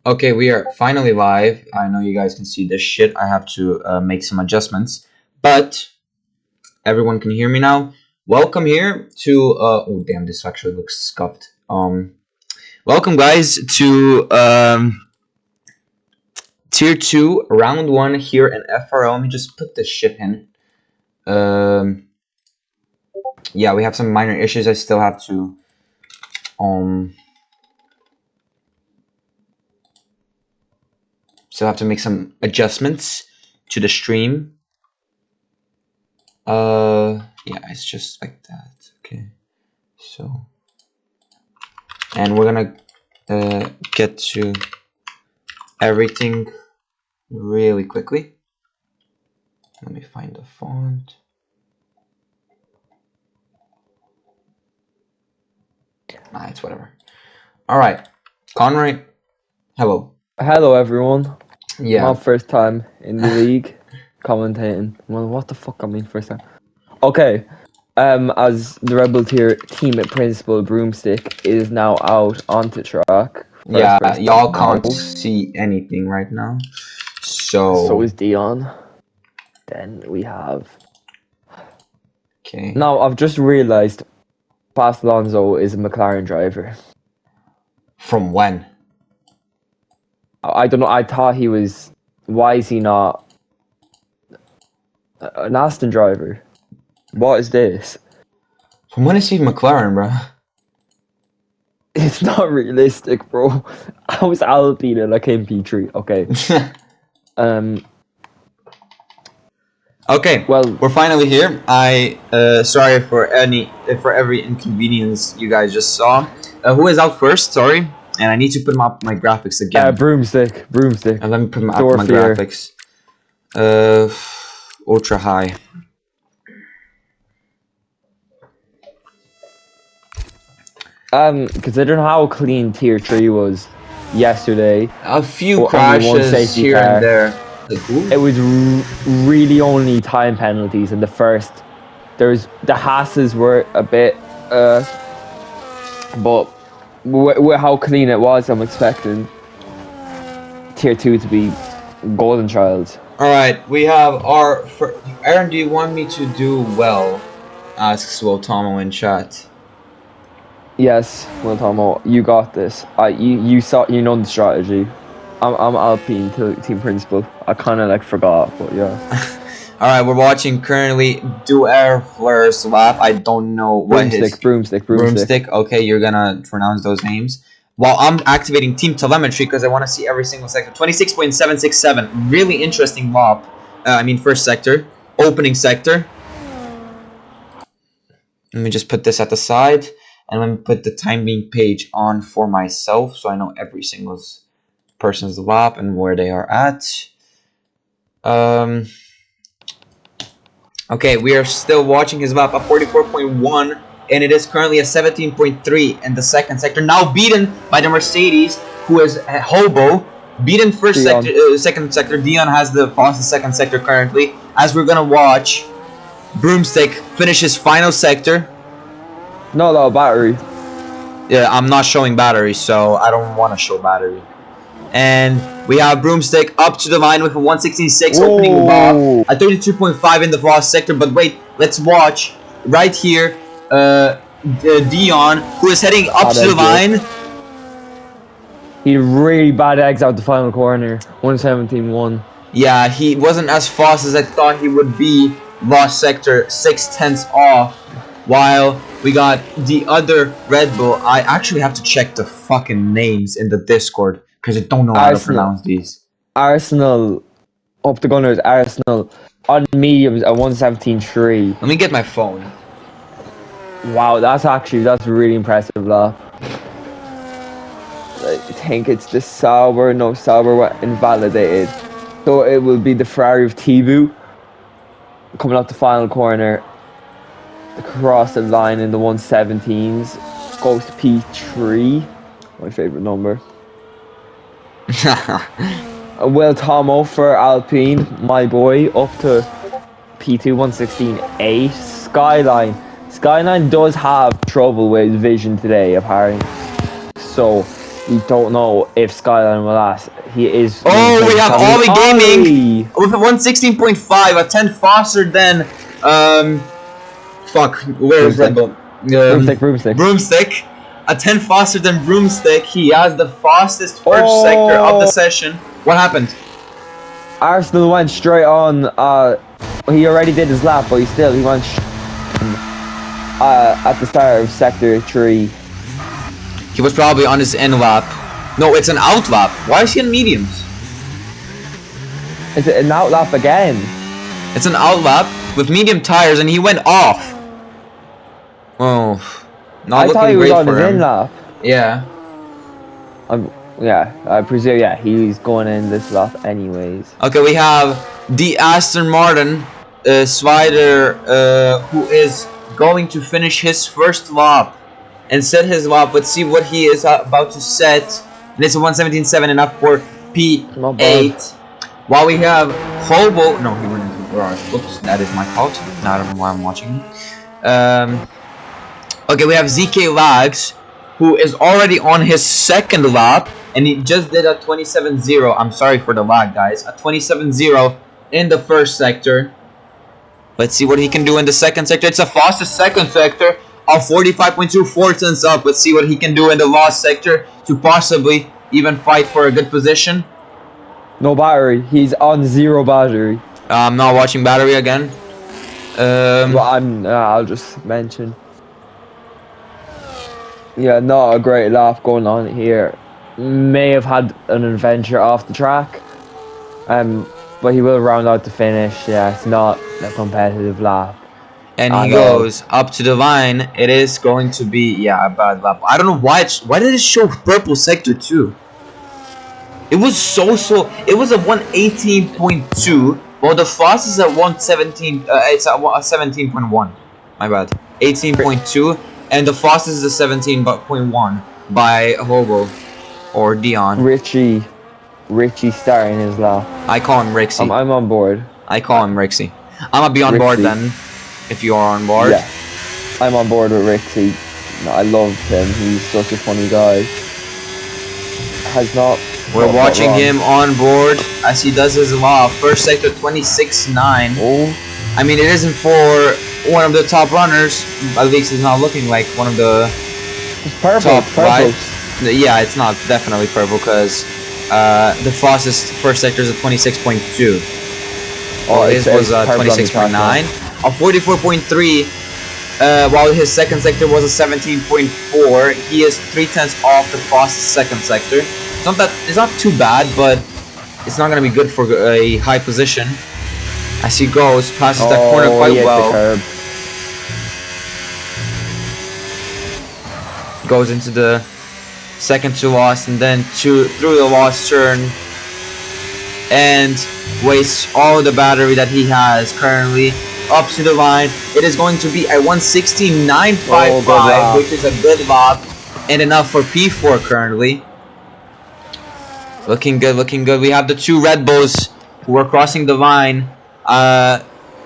Okay, we are finally live. I know you guys can see this shit. I have to make some adjustments, but everyone can hear me now. Welcome here to oh damn, this actually looks scuffed. Welcome guys to tier 2 round 1 here in FRL. Let me just put this shit in. Yeah, we have some minor issues. I still have to make some adjustments to the stream. Yeah, it's just like that. Okay, so, and we're gonna get to everything really quickly. Let me find the font. Nah, it's whatever. All right, Conroy, hello. Hello, everyone. Yeah. My first time in the league commentating. Well, what the fuck? I mean, first time. Okay. As the Rebel Tier team principal Broomstick is now out onto track. Yeah, y'all can't see anything right now. So is Dion. Then we have. Okay. Now I've just realized, Fast Alonso is a McLaren driver. From when? I don't know. I thought he was. Why is he not an Aston driver? What is this? From when is he McLaren, bro? It's not realistic, bro. I was Alpine and I came P3. Okay. Okay. Well, we're finally here. I sorry for every inconvenience you guys just saw. Who is out first? Sorry, and I need to put up my graphics again. Broomstick. And let me put up my graphics. Ultra high. Considering how clean Tier 3 was yesterday, a few crashes here and there. It was really only time penalties in the first. The Hasses were a bit, but with how clean it was, I'm expecting Tier 2 to be golden child. Alright, we have our... Aaron, do you want me to do well? Asks Wiltomo in chat. Yes, Wiltomo, you got this. You know the strategy. I'm Alpine team principal. I kind of like forgot, but yeah. Alright, we're watching currently Duer Fleur's lap. I don't know what Broomstick. Okay, you're gonna pronounce those names. While I'm activating team telemetry because I want to see every single sector. 26.767. Really interesting lap. First sector. Opening sector. Let me just put this at the side. And let me put the timing page on for myself so I know every single person's lap and where they are at. Okay, we are still watching his lap at 44.1, and it is currently a 17.3 in the second sector. Now beaten by the Mercedes, who is a Hobo. Beaten second sector. Dion has the fastest second sector currently. As we're gonna watch Broomstick finish his final sector. No, battery. Yeah, I'm not showing battery, so I don't want to show battery. And we have Broomstick up to the line with a 116.6 opening lap, a 32.5 in the last sector. But wait, let's watch right here. Dion, who is heading up to the line. He really bad eggs out the final corner. 117.1. Yeah, he wasn't as fast as I thought he would be. Last sector, 6/10 off. While we got the other Red Bull. I actually have to check the fucking names in the Discord because I don't know how to pronounce these. Arsenal, up the Gunners, Arsenal. On mediums, a 117.3. Let me get my phone. Wow, that's really impressive, lap. I think it's the Sauber invalidated. So it will be the Ferrari of T2 coming up the final corner. Across the line in the 117s. Goes to P3. My favorite number. Wiltomo for Alpine, my boy, up to P2 116.8. Skyline does have trouble with vision today, apparently. So we don't know if Skyline will last. He is. Oh, we have Ollie Gaming Ollie! with a 116.5, a 10 faster than fuck, where is Red Bull? Broomstick. A 10 faster than Broomstick. He has the fastest first sector of the session. What happened? Arsenal went straight on. He already did his lap, but he went at the start of sector 3. He was probably on his in lap. No, it's an out lap. Why is he on mediums? Is it an out lap again? It's an out lap with medium tires, and he went off. Oh, not I thought he was on his him. in lap. Yeah. Yeah, I presume. Yeah, he's going in this lap anyways. Okay, we have the Aston Martin Swider, who is going to finish his first lap and set his lap. Let's see what he is about to set. And it's a 117.7, enough for P8. While we have Hobo. No, he went into the garage. Oops, that is my fault. I don't know why I'm watching him. Okay, we have ZK Lags, who is already on his second lap, and he just did a 27.0. I'm sorry for the lag, guys. A 27.0 in the first sector. Let's see what he can do in the second sector. It's a fastest second sector of 45.2, 4 tenths up. Let's see what he can do in the last sector to possibly even fight for a good position. No battery. He's on 0 battery. I'm not watching battery again. Well, I'll just mention. Yeah, not a great lap going on here. May have had an adventure off the track. But he will round out the finish. Yeah, it's not a competitive lap. And he goes up to the line. It is going to be, yeah, a bad lap. I don't know why why did it show purple sector 2? It was it was a 118.2. Well, the fastest is at 117. It's at 17.1. My bad. 18.2, and the fastest is a 17.1 by Hobo or Dion. Richie starting his lap. I call him Rixie. I'm on board. I call him Rixie. I'm gonna be on board then, if you are on board. Yeah, I'm on board with Rixie. No, I love him. He's such a funny guy. We're watching him on board as he does his lap. First sector 26.9. Oh. I mean, it isn't for one of the top runners. At least it's not looking like one of the top, right? Yeah, it's not definitely purple because the fastest first sector is a 26.2. Oh, his was 26.9. A 44.3. While his second sector was a 17.4. He is 3 tenths off the fastest second sector. It's not too bad, but it's not gonna be good for a high position. As he goes, passes that corner quite well. Goes into the second to last, and then through the last turn, and wastes all the battery that he has currently. Up to the line, it is going to be a 116.955, which is a good lap and enough for P4 currently. Looking good, looking good. We have the 2 Red Bulls who are crossing the line.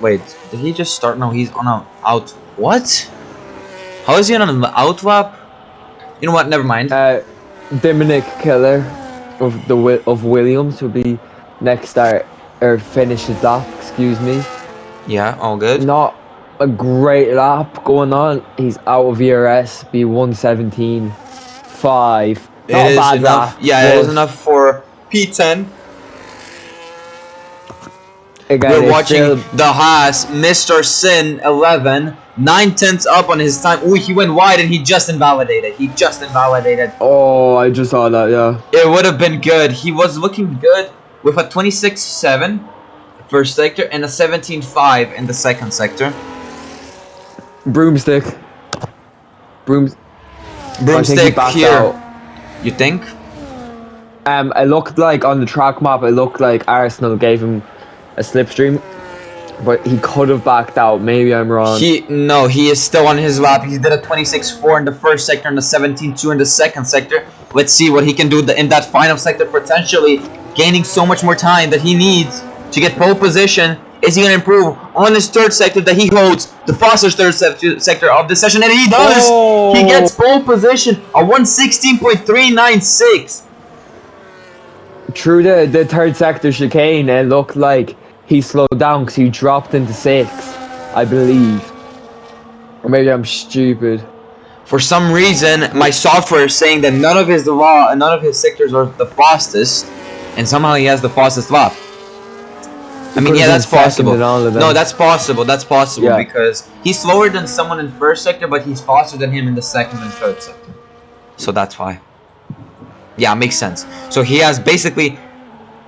Wait, did he just start? No, he's on an out. What? How is he on an out lap? You know what? Never mind. Dominic Keller of Williams will be next start or finish his lap. Excuse me. Yeah, all good. Not a great lap going on. He's out of ERS. Be 117.5. Not a bad lap. Yeah, it is enough for P10. Again, we're watching the Haas, Mr. Sin 11, 9 tenths up on his time. Ooh, he went wide and he just invalidated. Oh, I just saw that, yeah. It would have been good. He was looking good with a 26.7 first sector and a 17.5 in the second sector. Broomstick here. Out. You think? It looked like on the track map, it looked like Arsenal gave him a slipstream, but he could have backed out. Maybe I'm wrong. No, he is still on his lap. He did a 26.4 in the first sector and a 17.2 in the second sector. Let's see what he can do in that final sector, potentially gaining so much more time that he needs to get pole position Is he going to improve on his third sector that he holds, the fastest third sector of the session? And he does! Oh. He gets pole position, a 116.396. Through the third sector chicane, it looked like he slowed down because he dropped into 6th, I believe. Or maybe I'm stupid. For some reason, my software is saying that none of his sectors are the fastest, and somehow he has the fastest lap. I mean, yeah, that's possible. No, that's possible. That's possible because he's slower than someone in first sector, but he's faster than him in the second and third sector. So that's why. Yeah, makes sense. So he has basically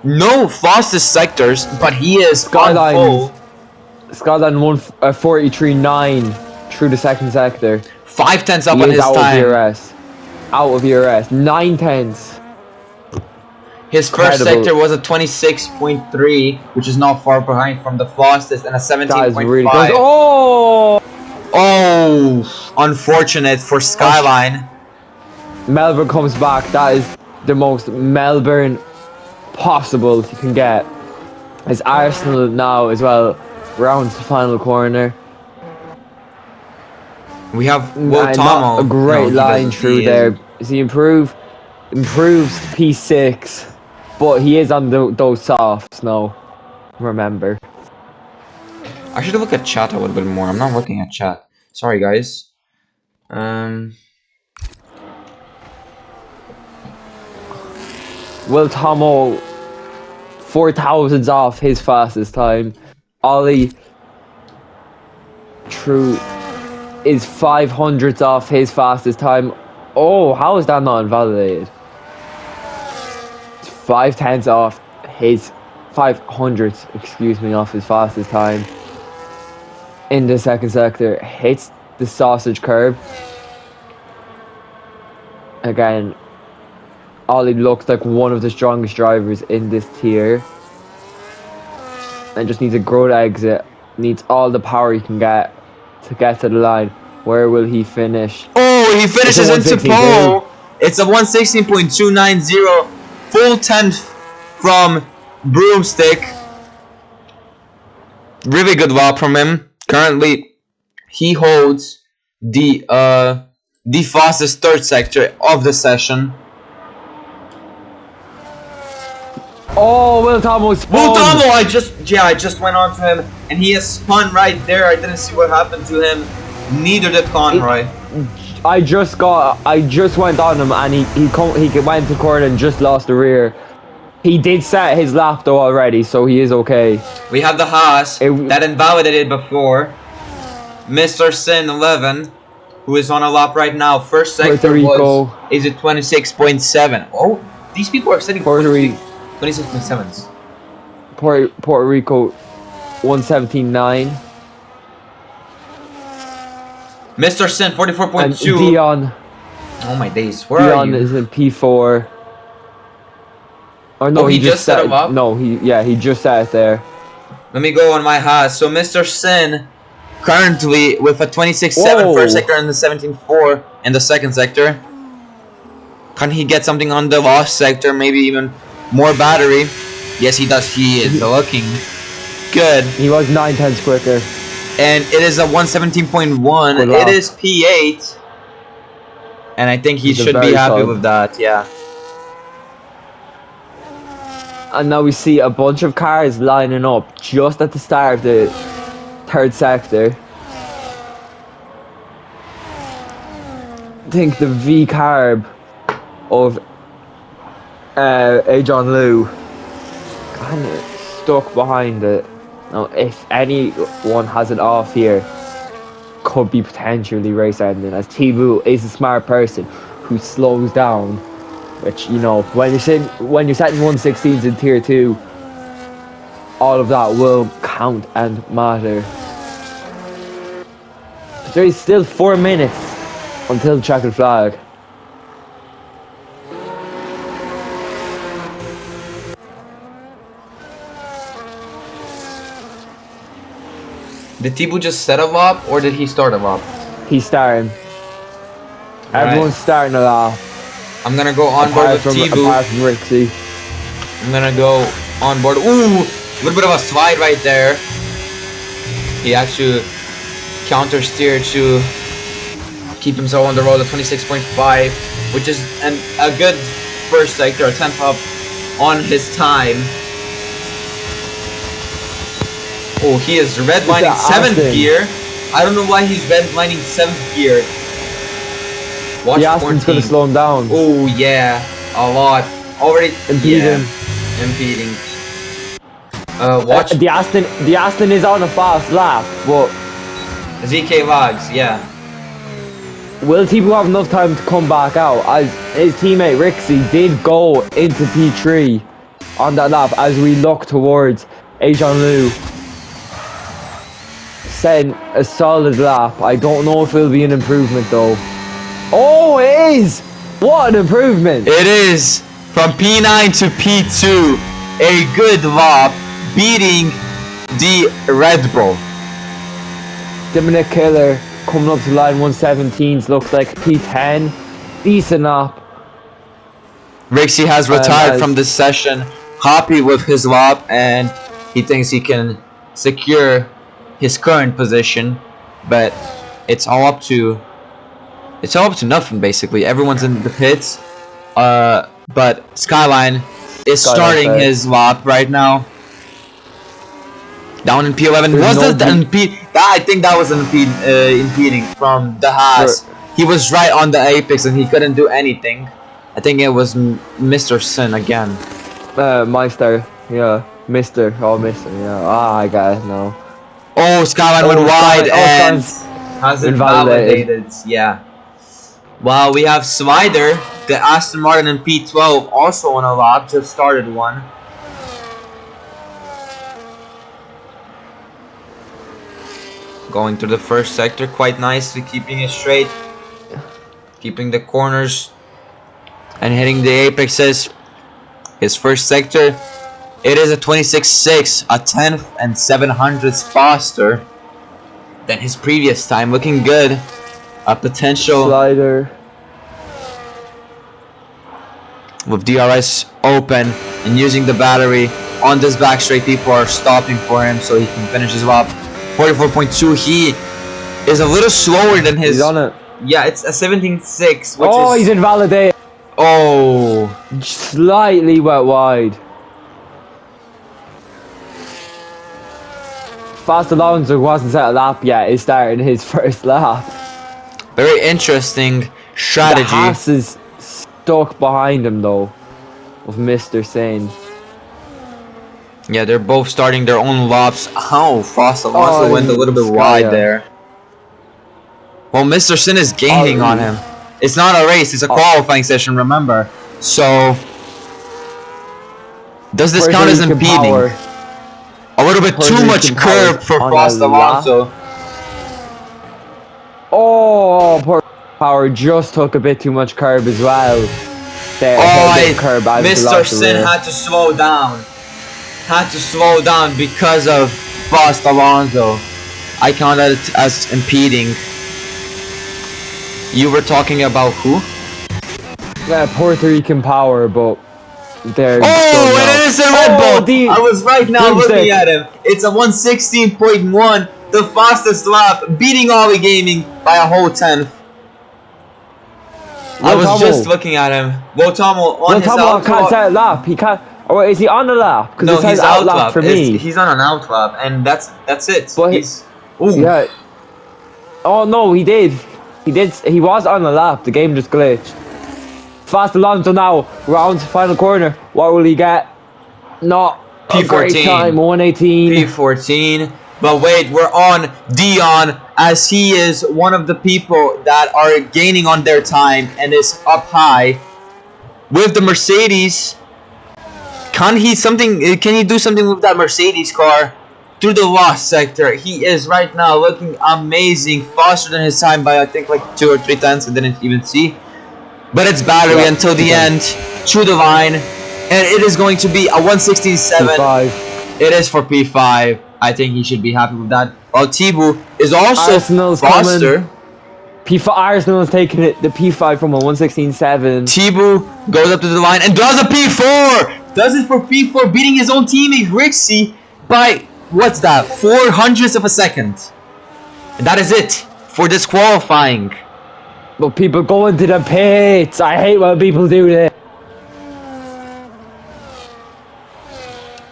no fastest sectors, but he is Skyline 43.9 through the second sector. 5 tenths up on his time. Out of ERS. 9 tenths. His first sector was a 26.3, which is not far behind from the fastest, and a 17.5. Really oh! Oh, unfortunate for Skyline. Melbourne comes back. That is the most Melbourne possible you can get. As Arsenal now as well rounds the final corner. We have Will Tomo. A great line through there. Does he improves P6, but he is on those softs now. Remember. I should look at chat a little bit more. I'm not looking at chat. Sorry, guys. Will Tomo 4,000s off his fastest time. Ollie True is 500s off his fastest time. Oh, how is that not invalidated? 5 tenths off his 500s, excuse me, off his fastest time. In the second sector, hits the sausage curb. Again, Ollie looks like one of the strongest drivers in this tier. And just needs a good exit. Needs all the power he can get to get to the line. Where will he finish? Oh, he finishes into pole. It's a 116.290. Full 10th from Broomstick. Really good lap from him. Currently, he holds the fastest third sector of the session. Oh, Will Tomo spun. Will Tomo, I just went on to him, and he has spun right there. I didn't see what happened to him. Neither did Conroy. I just went on him, and he went to corner and just lost the rear. He did set his lap though already, so he is okay. We have the Haas that invalidated before. Mr. Sin 11, who is on a lap right now. First sector is at 26.7. Oh, these people are setting 26.7s. Puerto Rico 117.9. Mr. Sin 44.2. Dion. Oh my days, where are you? Dion is in P4. Or no, he just set him up? No, he just set it there. Let me go on my Haas. So Mr. Sin currently with a 26.7 first sector and the 17.4 in the second sector. Can he get something on the last sector? Maybe even more battery. Yes, he does. He is looking good. He was 9 tenths quicker. And it is a 117.1. It is P8. And I think he should be happy with that, yeah. And now we see a bunch of cars lining up just at the start of the third sector. I think the V-carb of Ajon Liu kind of stuck behind it. Now, if anyone has it off here, could be potentially race ending, as T2 is a smart person who slows down, which, you know, when you're setting 116s in tier 2, all of that will count and matter. There is still 4 minutes until the checkered flag. Did Tibu just set a lap or did he start a lap? He's starting. Everyone's starting a lap. I'm gonna go on board with Tibu. Apart from Rixie. I'm gonna go on board. Ooh, a little bit of a slide right there. He had to counter steer to keep himself on the road at 26.5, which is a good first sector, a 10th up on his time. Oh, he is redlining 7th gear. I don't know why he's redlining 7th gear. Watch the Aston's going to slow him down. Oh yeah, a lot. Already impeding. Impeding. Watch the Aston is on a fast lap, but ZK lags, yeah. Will T2 have enough time to come back out? As his teammate Rixie did go into P3 on that lap as we look towards Ajon Lu. Setting a solid lap. I don't know if it'll be an improvement though. Oh, it is! What an improvement! It is! From P9 to P2, a good lap, beating the Red Bull. Dominic Killer coming up to line 117s, looks like P10. Decent lap. Rixie has retired from this session, happy with his lap, and he thinks he can secure his current position, but it's all up to nothing basically. Everyone's in the pits, but Skyline is starting his lap right now. Down in P11. I think that was an impeding from the Haas. Sure. He was right on the apex and he couldn't do anything. I think it was Mr. Sin again. Meister, yeah. Mr. Oh, Mr. Yeah. I got it now. Oh, Skyline went wide and has invalidated. Yeah. Well, we have Slider, the Aston Martin in P12, also on a lap, just started one. Going through the first sector quite nicely, keeping it straight, keeping the corners, and hitting the apexes. His first sector, it is a 26.6, a 10th and 700ths faster than his previous time. Looking good. A potential Slider with DRS open and using the battery on this back straight. People are stopping for him so he can finish his lap. 44.2. He is a little slower than his. He's on it. Yeah, it's a 17.6. Oh, he's invalidated. Oh, slightly wet wide. Fast Alonso wasn't set a lap yet. Is starting his first lap. Very interesting strategy. The Haas is stuck behind him though, with Mr. Sin. Yeah, they're both starting their own laps. Oh, Fast Alonso went a little bit wide there. Well, Mr. Sin is gaining on him. It's not a race, it's a qualifying session, remember. So, does this count as impeding? A little bit too much curb for Fast Alonso. Oh, poor Power just took a bit too much curb as well. There, Mr. Sin had to slow down. Because of Fast Alonso. I count that as impeding. You were talking about who? Yeah, Puerto Rican Power, but they're. Oh, it is a Red Bull! I was right now looking at him. It's a 116.1, the fastest lap, beating Ollie Gaming by a whole 10th. I was just looking at him. Wotomo on his out can't set a lap. He can't. Or is he on the lap? Because no, it says out lap for me. He's on an out lap, and that's it. But yeah. Oh no, he did. He was on the lap. The game just glitched. Fast Alonso now. Round final corner. What will he get? Not a great time. 118. P14. But wait, we're on Dion, as he is one of the people that are gaining on their time and is up high with the Mercedes. Can he do something with that Mercedes car through the lost sector? He is right now looking amazing, faster than his time by I think like 2 or 3 tenths. I didn't even see, but it's battery until the end, to the line, and it is going to be a 116.7. P5. It is for P5. I think he should be happy with that. While Tibu is also Arsenal's faster. P5 Arsenal is taking it the P5 from a 116.7. Tibu goes up to the line and does a P4. Does it for P4, beating his own teammate Rixie by What's that? 400ths of a second. And that is it for this qualifying. But people go into the pits. I hate when people do this.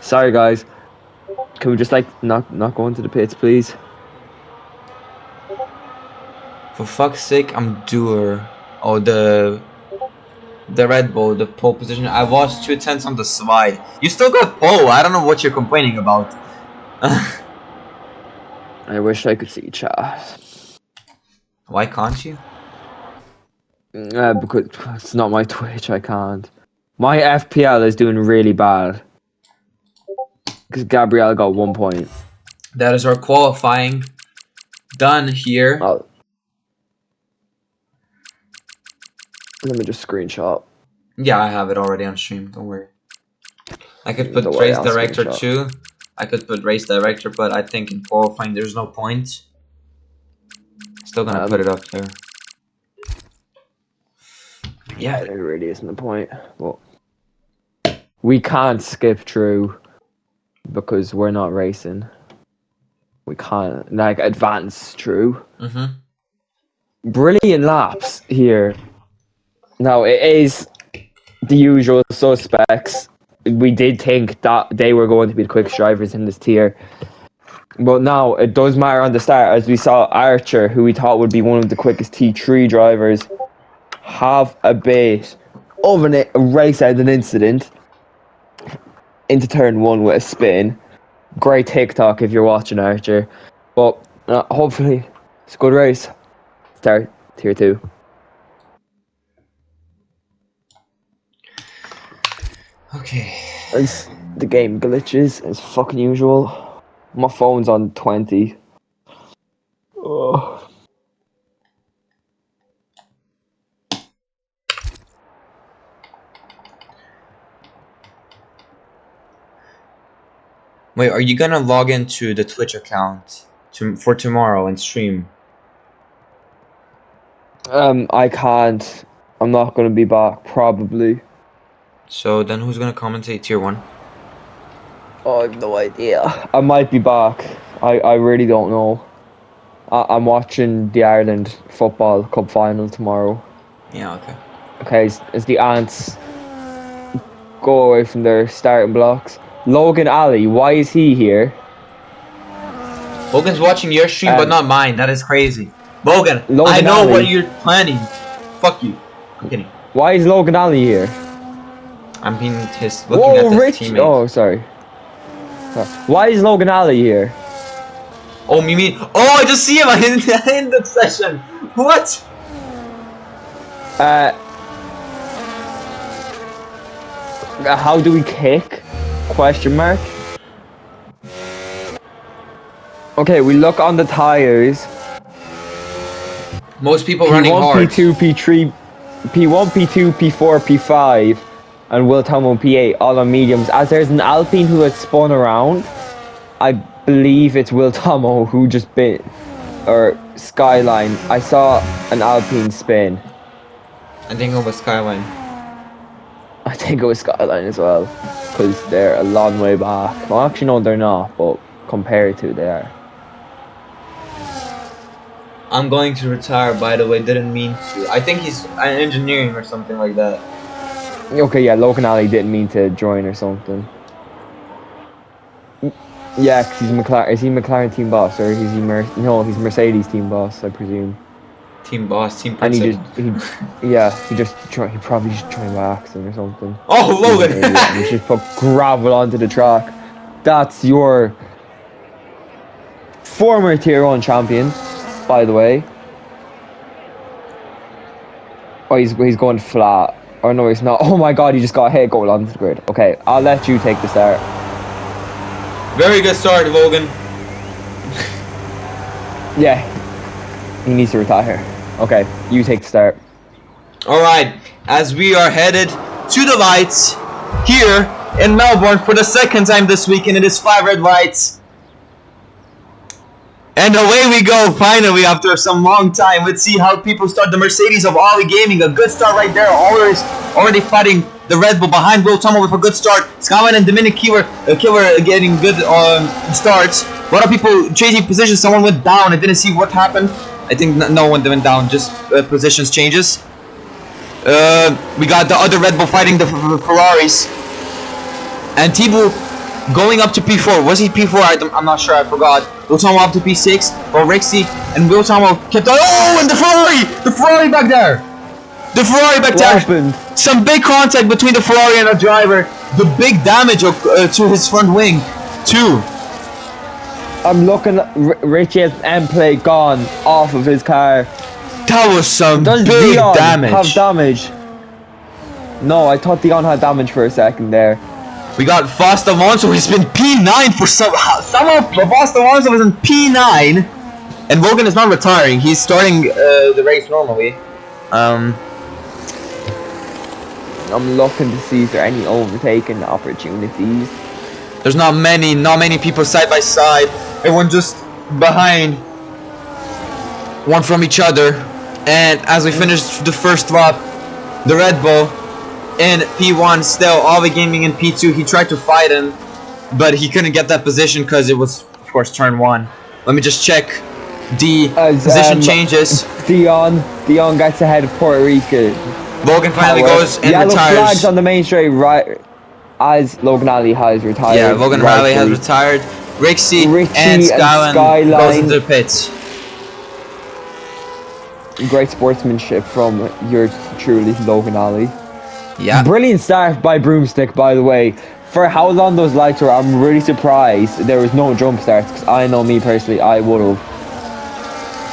Sorry, guys. Can we just like not go into the pits, please? For fuck's sake, I'm doer. Oh, the Red Bull, the pole position. I lost 2 tenths on the slide. You still got pole. I don't know what you're complaining about. I wish I could see chat. Why can't you? Because it's not my Twitch. I can't. My FPL is doing really bad. Because Gabrielle got 1 point. That is our qualifying done here. Oh. Let me just screenshot. Yeah, I have it already on stream. Don't worry. I could put race director too. I could put race director, but I think in qualifying there's no point. Still gonna put it up there. Yeah, there really isn't a point. Well, we can't skip through because we're not racing. We can't like advance through. Brilliant laps here. Now it is the usual suspects. We did think that they were going to be the quickest drivers in this tier. But now it does matter on the start, as we saw Archer, who we thought would be one of the quickest T3 drivers, have a bit of a race out an incident into turn 1 with a spin. Great TikTok if you're watching Archer. But hopefully it's a good race. Start tier 2. Okay. As the game glitches as fucking usual. My phone's on 20. Oh. Wait, are you gonna log into the Twitch account for tomorrow and stream? I can't. I'm not gonna be back, probably. So then who's gonna commentate tier 1? Oh, I have no idea. I might be back. I really don't know. I'm watching the Ireland Football Cup final tomorrow. Yeah, okay. Okay, as the Ants go away from their starting blocks. Logan Ali, why is he here? Logan's watching your stream, but not mine. That is crazy. Logan I know Ali. what you're planning. Fuck you. I'm kidding. Why is Logan Ali here? I'm being looking at his teammate. Oh, sorry. Why is Logan Ali here? Oh, you mean? Oh, I just see him in the session. What? How do we kick? Question mark. Okay, we look on the tires. Most people running hard. P1, P2, P3, P1, P2, P4, P5, and Will Tomo P8, all on mediums. As there's an Alpine who has spun around, I believe it's Will Tomo who just bit, or Skyline. I saw an Alpine spin. I think it was Skyline. I think it was Skyline as well, because they're a long way back. Well, actually, no, they're not, but compared to, they are. I'm going to retire, by the way, didn't mean to. I think he's engineering or something like that. Okay, yeah, Logan Ali didn't mean to join or something. Yeah, cause he's McLaren. Is he McLaren team boss, or is he no? He's Mercedes team boss, I presume. Team boss, team And principal. he probably just joined by accident or something. Oh, Logan! He just put gravel onto the track. That's your former Tier 1 champion, by the way. Oh, he's going flat. Oh no, he's not. Oh my god, he just got hit going onto the grid. Okay, I'll let you take the start. Very good start, Logan. Yeah, he needs to retire. Okay, you take the start. Alright, as we are headed to the lights here in Melbourne for the second time this week, and it is 5 red lights. And away we go, finally, after some long time. Let's see how people start. The Mercedes of Ollie Gaming, a good start right there. Already fighting the Red Bull behind Will Tomo with a good start. Skyline and Dominic Killer getting good starts. A lot of people changing positions. Someone went down. I didn't see what happened. I think no one went down. Just positions changes. We got the other Red Bull fighting the Ferraris. And Thibaut going up to P4. Was he P4? I'm not sure. I forgot. Will Tomo up to P6. But Rixie and Will Tomo kept on. Oh, and the Ferrari! The Ferrari back there! The Ferrari back there! Happened? Some big contact between the Ferrari and the driver. The big damage to his front wing, too. I'm looking at Richie's end plate gone off of his car. That was some Does big Dion damage. have damage? No, I thought Dion had damage for a second there. We got Fausto Alonso, he's been P9 for somehow Fausto Alonso was in P9, and Logan is not retiring. He's starting the race normally. I'm looking to see if there are any overtaking opportunities. There's not many people side by side. Everyone just behind, one from each other. And as we finish the first lap, the Red Bull in P1 still, Ollie Gaming in P2. He tried to fight him, but he couldn't get that position because it was, of course, turn 1. Let me just check the position changes. Dion gets ahead of Puerto Rico. Logan finally goes and yellow retires. flags on the main straight right as Logan Ali has retired. Yeah, Logan Riley has retired. Richie and Skyline goes into the pits. Great sportsmanship from your truly Logan Ali. Yeah. Brilliant start by Broomstick, by the way. For how long those lights were, I'm really surprised there was no jump starts, because I know me personally, I would have.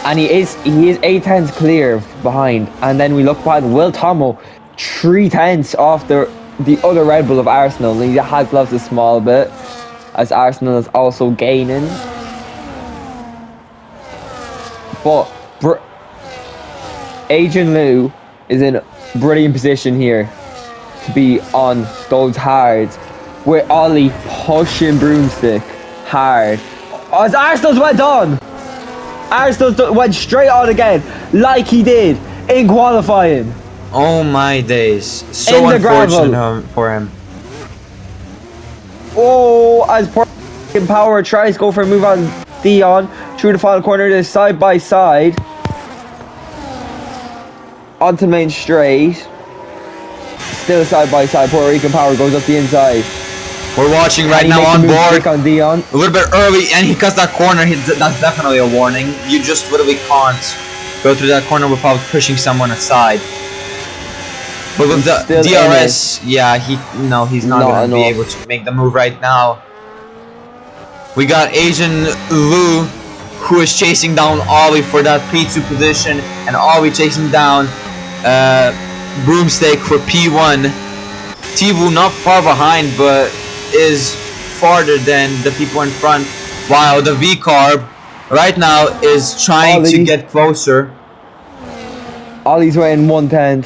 And he is 8 tenths clear behind. And then we look behind Will Tomo, 3 tenths off the other Red Bull of Arsenal. He has lost a small bit, as Arsenal is also gaining. But Agent Lou is in a brilliant position here to be on those hards, with Ollie pushing Broomstick hard. As Arsenal's went on! Arsenal went straight on again, like he did in qualifying. Oh my days. So unfortunate for him. Oh, as Power tries to go for a move on Dion through the final corner, they're side by side. Onto the main straight. Still side by side. Puerto Rican Power goes up the inside. We're watching right now on board. On Dion. A little bit early, and he cuts that corner. That's definitely a warning. You just literally can't go through that corner without pushing someone aside. But with the DRS, yeah, he's not going to be able to make the move right now. We got Asian Lou, who is chasing down Ollie for that P2 position, and Ollie chasing down Broomstick for P1. Thibaut not far behind, but is farther than the people in front, while the V-Carb right now is trying to get closer. Ollie's weighing 110.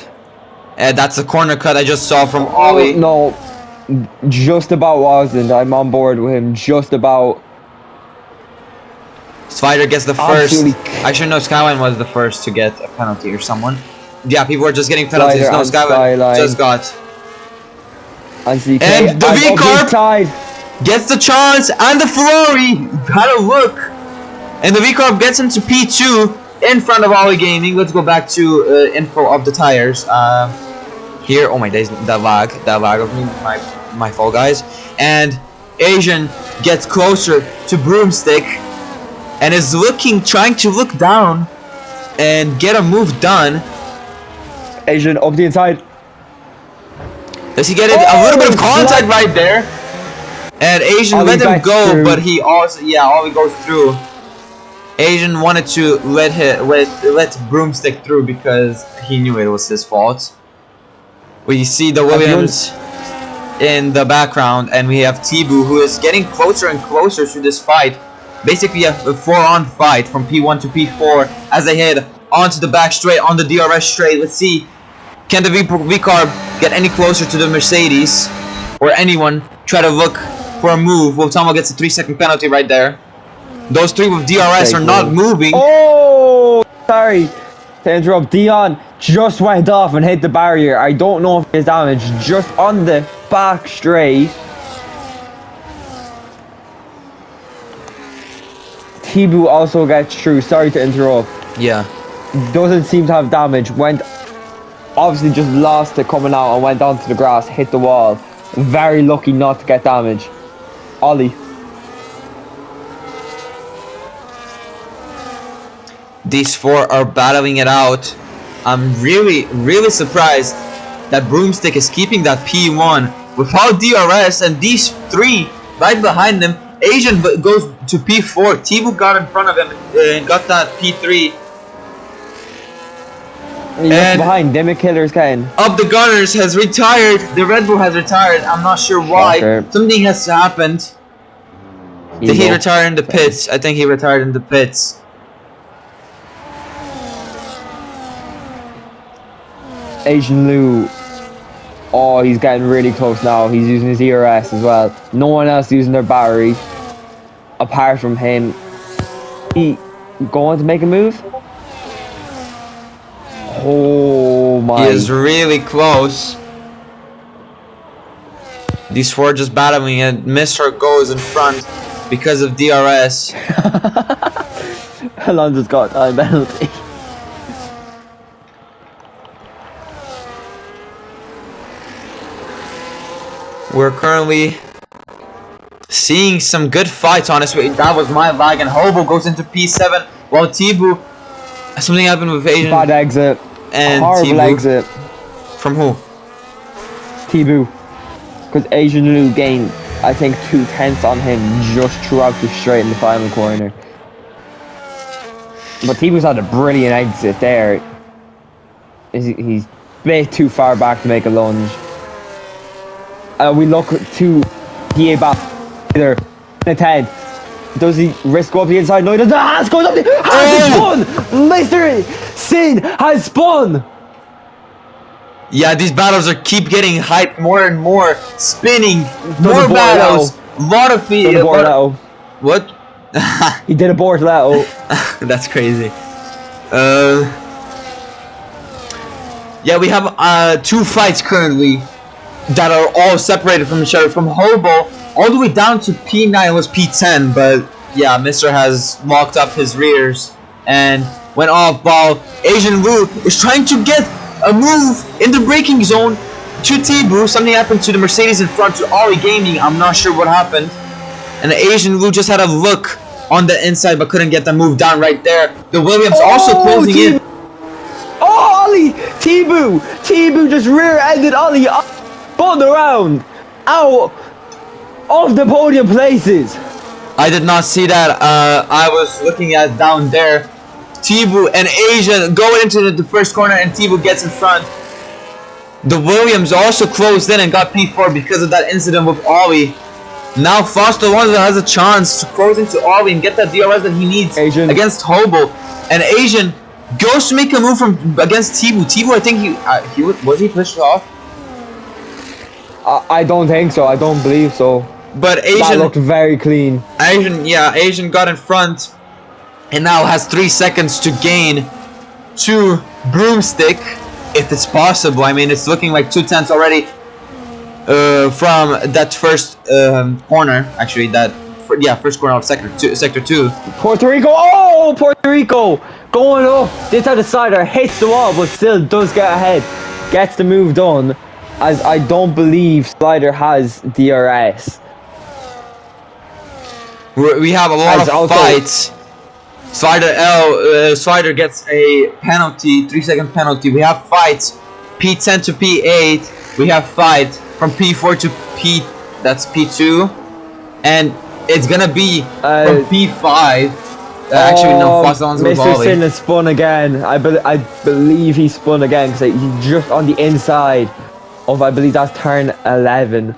That's a corner cut I just saw from Ollie. No, just about wasn't. I'm on board with him, just about. Spider gets the first. Actually, no, Skyline was the first to get a penalty or someone. Yeah, people were just getting penalties. No, Skyline just got. And the V-Carb gets the chance, and the Ferrari had a look. And the V-Carb gets into P2 in front of Ollie Gaming. Let's go back to info of the tires. Here, oh my days, that lag of me, my fault, guys. And Asian gets closer to Broomstick and is trying to look down and get a move done. Asian up the inside. Does he get it? A little bit of contact right there. And Asian let him go, but he also, Ollie goes through. Asian wanted to let Broomstick through because he knew it was his fault. We see the Williams in the background, and we have Thibaut, who is getting closer and closer to this fight. Basically a 4-on fight from P1 to P4 as they head onto the back straight, on the DRS straight. Let's see, can the V-Carb get any closer to the Mercedes, or anyone try to look for a move? Well, Tomo gets a 3-second penalty right there. Those 3 with DRS are not moving. Oh, sorry. To interrupt, Dion just went off and hit the barrier. I don't know if it's damage. Just on the back straight. Tibu also gets through. Sorry to interrupt. Yeah. Doesn't seem to have damage. Went, obviously just lost it coming out and went onto the grass, hit the wall. Very lucky not to get damage. Ollie. These four are battling it out. I'm really surprised that Broomstick is keeping that P1 without DRS, and these three right behind them. Asian goes to P4. Tibu got in front of him and got that P3. He left behind. Demi Killer's getting. Up the Gunners has retired. The Red Bull has retired. I'm not sure why. Shocker. Something has happened. Did he retire in the pits? I think he retired in the pits. Asian Lou. Oh, he's getting really close now. He's using his ERS as well. No one else using their battery apart from him. He going to make a move? Oh my. He is really close. These four just battling, and Mr. goes in front because of DRS. Alonso's got a time penalty. We're currently seeing some good fights, honestly. That was my lag, and Hobo goes into P7 while Tibu. Something happened with Asian. Bad exit. And horrible Tibu. Exit. From who? Tibu. Because Asian Lou gained, I think, 2/10 on him just throughout the straight in the final corner. But Tibu's had a brilliant exit there. He's a bit too far back to make a lunge. We look to PA back either in a 10. Does he risk go up the inside? No, he doesn't. Has goes up the has spun! Mr. Sin has spun! Yeah, these battles are keep getting hyped more and more. Spinning, more Bordello. battles. A lot of people. What? He did a Bordello. That's crazy. Yeah, we have two fights currently that are all separated from each other. From Hobo all the way down to P9 was P10, but yeah, Mr. has locked up his rears and went off ball. Asian Wu is trying to get a move in the braking zone to Tibu. Something happened to the Mercedes in front to Ollie Gaming. I'm not sure what happened. And the Asian Wu just had a look on the inside but couldn't get the move down right there. The Williams also closing in. Oh, Ollie! Tibu just rear-ended Ollie. Spun around. Out of the podium places. I did not see that. I was looking at down there. Tibu and Asian going into the first corner, and Tibu gets in front. The Williams also closed in and got P4 because of that incident with Ollie. Now Foster Alonso has a chance to close into Ollie and get that DRS that he needs against Hobo. And Asian goes to make a move from against Tibu. Tibu, I think he was he pushed off? I don't think so. I don't believe so. But Asian that looked very clean. Asian got in front and now has 3 seconds to gain to Broomstick if it's possible. I mean, it's looking like 2/10 already from that first corner. Actually, first corner of sector 2. Puerto Rico. Oh, Puerto Rico going up. This time the sider hits the wall, but still does get ahead. Gets the move done. As I don't believe Slider has DRS. We have a lot of fights. Slider gets a penalty, 3-second penalty. We have fights. P10 to P8. We have fight from P4 to that's P2. And it's gonna be from P5. Actually, no, Mr. Sin has spun again. I believe he spun again because he's just on the inside of, I believe that's turn 11.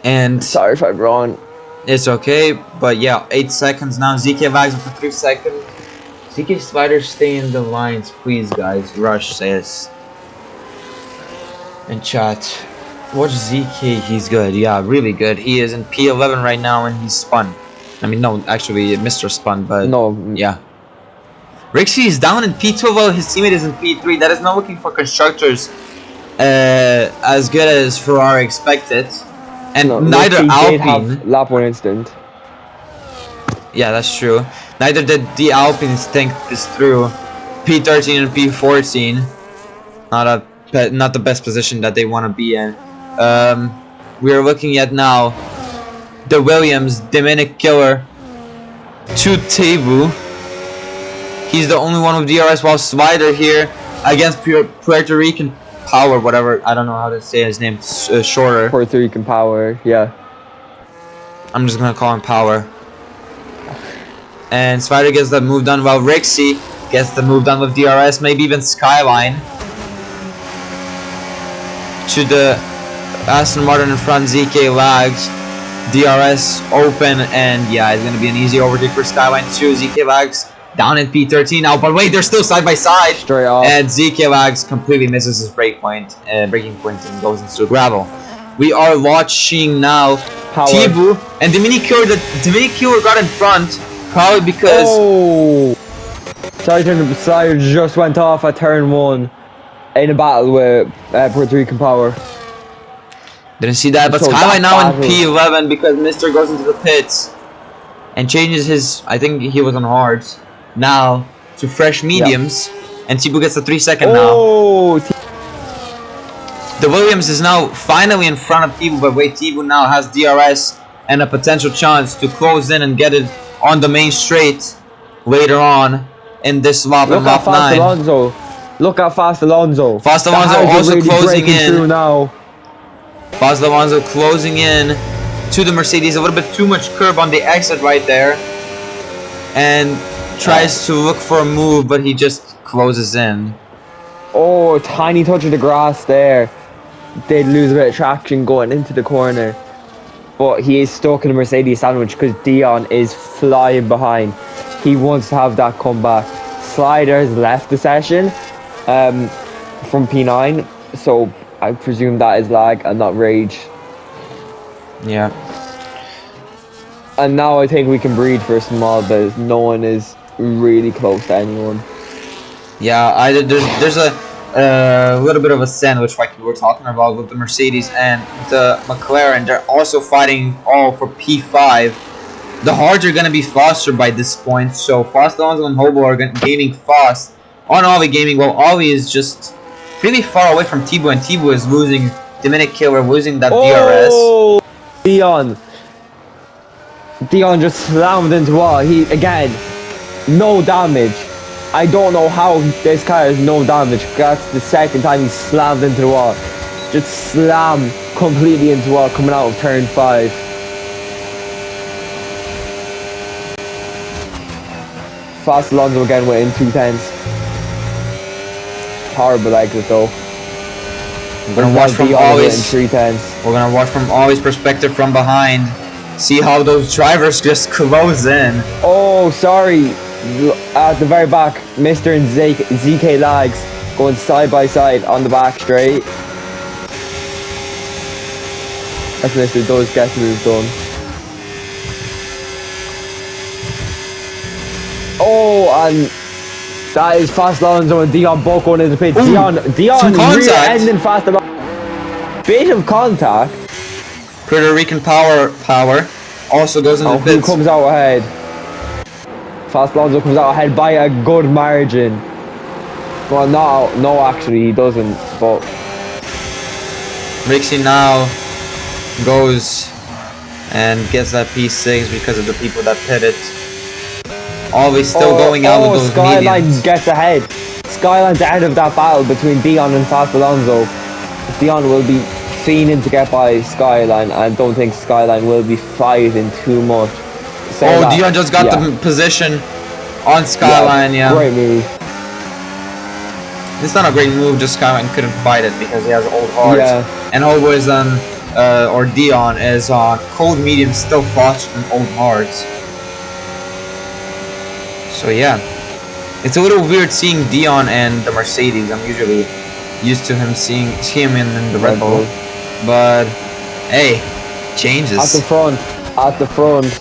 And sorry if I'm wrong. It's okay, but yeah, 8 seconds now. ZK lags for 3 seconds. ZK Spider, stay in the lines, please, guys. Rush says. And chat. Watch ZK, he's good. Yeah, really good. He is in P11 right now and he's spun. I mean, no, actually, Mr. Spun, but no, yeah. Rixie is down in P2 while his teammate is in P3. That is not looking for constructors as good as Ferrari expected. And No, neither Rixie did Alpine. have lap 1 instant. Yeah, that's true. Neither did the Alpines think this through. P13 and P14. Not the best position that they want to be in. We are looking at now the Williams, Dominic Killer, to Tebu. He's the only one with DRS, while Slider here against Puerto Rican Power, whatever. I don't know how to say his name. Shorter. Puerto Rican Power, yeah. I'm just gonna call him Power. And Slider gets the move done, while Rixie gets the move done with DRS, maybe even Skyline. To the Aston Martin in front, ZK lags. DRS open, and yeah, it's gonna be an easy overtake for Skyline too. ZK lags down in P13 now, but wait, they're still side by side. Straight off. And ZK lags completely misses his breaking point and goes into the gravel. We are watching now Tebu and Dominic Killer got in front, probably because. Oh! Slider just went off at turn 1 in a battle with Puerto Rican Power. Didn't see that, but So Skyline now in battle. P11 because Mr. goes into the pits and changes his. I think he was on hards now to fresh mediums, and Tebu gets the 3-second now. Oh! The Williams is now finally in front of Tebu, but wait, Tebu now has DRS and a potential chance to close in and get it on the main straight later on in this lap in lap 9. Alonso. Look how fast Alonso. Fast Alonso also really closing breaking in. through now. Fast Alonso closing in to the Mercedes. A little bit too much curb on the exit right there. And tries to look for a move, but he just closes in. Oh, tiny touch of the grass there. They'd lose a bit of traction going into the corner. But he is stuck in a Mercedes sandwich because Dion is flying behind. He wants to have that comeback. Slider has left the session from P9. So I presume that is lag and not rage. Yeah. And now I think we can breathe for a small bit. No one is really close to anyone. Yeah, there's a little bit of a sandwich like we were talking about with the Mercedes and the McLaren. They're also fighting all for P5. The hards are going to be faster by this point, so Fast Alonso and Hobo are gaining fast on Ollie Gaming, while Ollie is just really far away from Tebu, and Tebu is losing. Dominic Killer losing that DRS. Dion just slammed into wall. He again, no damage. I don't know how this car has no damage. That's the second time he slammed into the wall. Just slam completely into the wall coming out of turn 5. Fast Alonso again within 2/10. Horrible exit though. We're gonna watch from Ollie's. 3/10. We're gonna watch from Ollie's perspective from behind. See how those drivers just close in. Oh, sorry. At the very back, Mr. and ZK lags going side by side on the back straight. As Mr. does get the move done. Oh, and that is Fast Alonso and Dion both going into the pits. Dion rear-ending Fast Alonso. Bit of contact. Puerto Rican Power also goes into the Who pits. comes out ahead? Fast Alonso comes out ahead by a good margin. Well, no, actually he doesn't. But Rixie now goes and gets that P6 because of the people that pitted. Always still going out with those Skyline mediums. gets ahead. Skyline's ahead of that battle between Dion and Fast Alonso. Dion will be fiending to get by Skyline. I don't think Skyline will be fighting too much. Dion just got the position on Skyline, yeah. Great move. It's not a great move, just Skyline couldn't fight it because he has old hearts. Yeah. And Hobo is on, or Dion is on cold medium, still faster than old hearts. So yeah. It's a little weird seeing Dion and the Mercedes. I'm usually used to seeing him in the Red Bull. But hey, changes. At the front,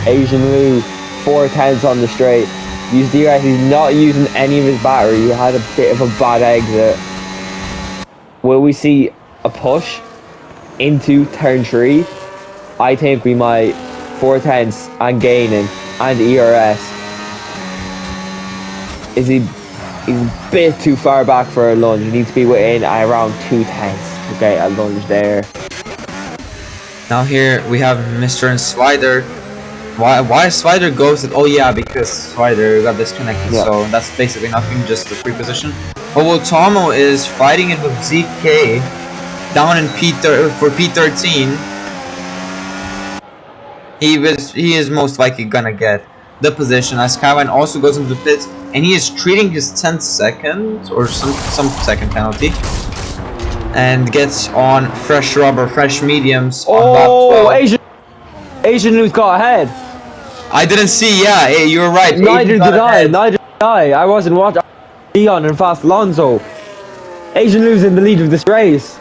Asian Lou, 4/10 on the straight. Use DRS. He's not using any of his battery. He had a bit of a bad exit. Will we see a push into turn 3? I think we might. 4 tenths and gaining and ERS. Is he? He's a bit too far back for a lunge. He needs to be within around 2 tenths to get a lunge there. Now here we have Mr. and Slider. Why Slider ghosted? Oh yeah, because Slider got disconnected, so that's basically nothing, just the free position. But while Tomo is fighting it with ZK down in for P13, he is most likely gonna get the position as Skyline also goes into the pits, and he is treating his 10th second or some second penalty, and gets on fresh rubber, fresh mediums on lap 12. Asian News got ahead. I didn't see. Yeah, hey, you're right. Neither did I. I wasn't watching. Dion and Fast Alonso. Asian News in the lead of this race.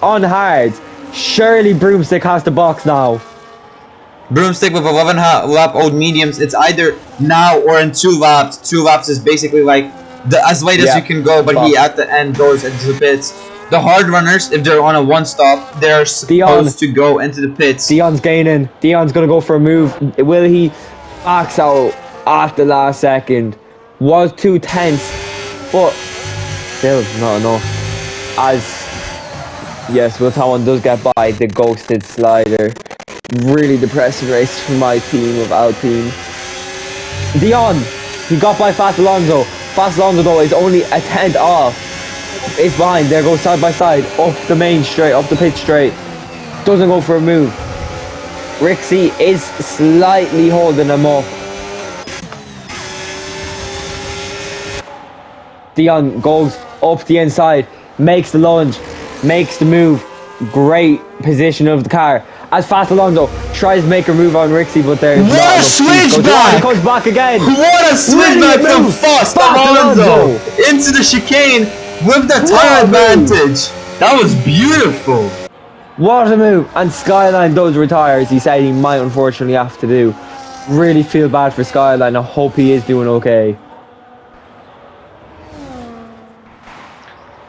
On hard. Surely Broomstick has the box now. Broomstick with 11 lap old mediums. It's either now or in 2 laps. 2 laps is basically like as late as you can go, but he at the end goes into the pits. The hard runners, if they're on a 1-stop, they're supposed to go into the pits. Dion's gaining. Dion's gonna go for a move. Will he max out at the last second? Was 2 tenths, but still not enough. As yes, Will Tomlin does get by the ghosted Slider. Really depressing race for my team of Alpine. Dion, he got by Fast Alonso. Fast Alonso though is only a 10th off. It's behind. There goes side by side up the main straight, up the pit straight. Doesn't go for a move. Rixie is slightly holding him up. Dion goes up the inside, makes the lunge, makes the move. Great position of the car. As Fast Alonso tries to make a move on Rixie, but there's what a switchback! He comes back again. What a switchback from Fast Alonso into the chicane with the tire advantage. That was beautiful. What a move! And Skyline does retire, as he said he might unfortunately have to do. Really feel bad for Skyline. I hope he is doing okay.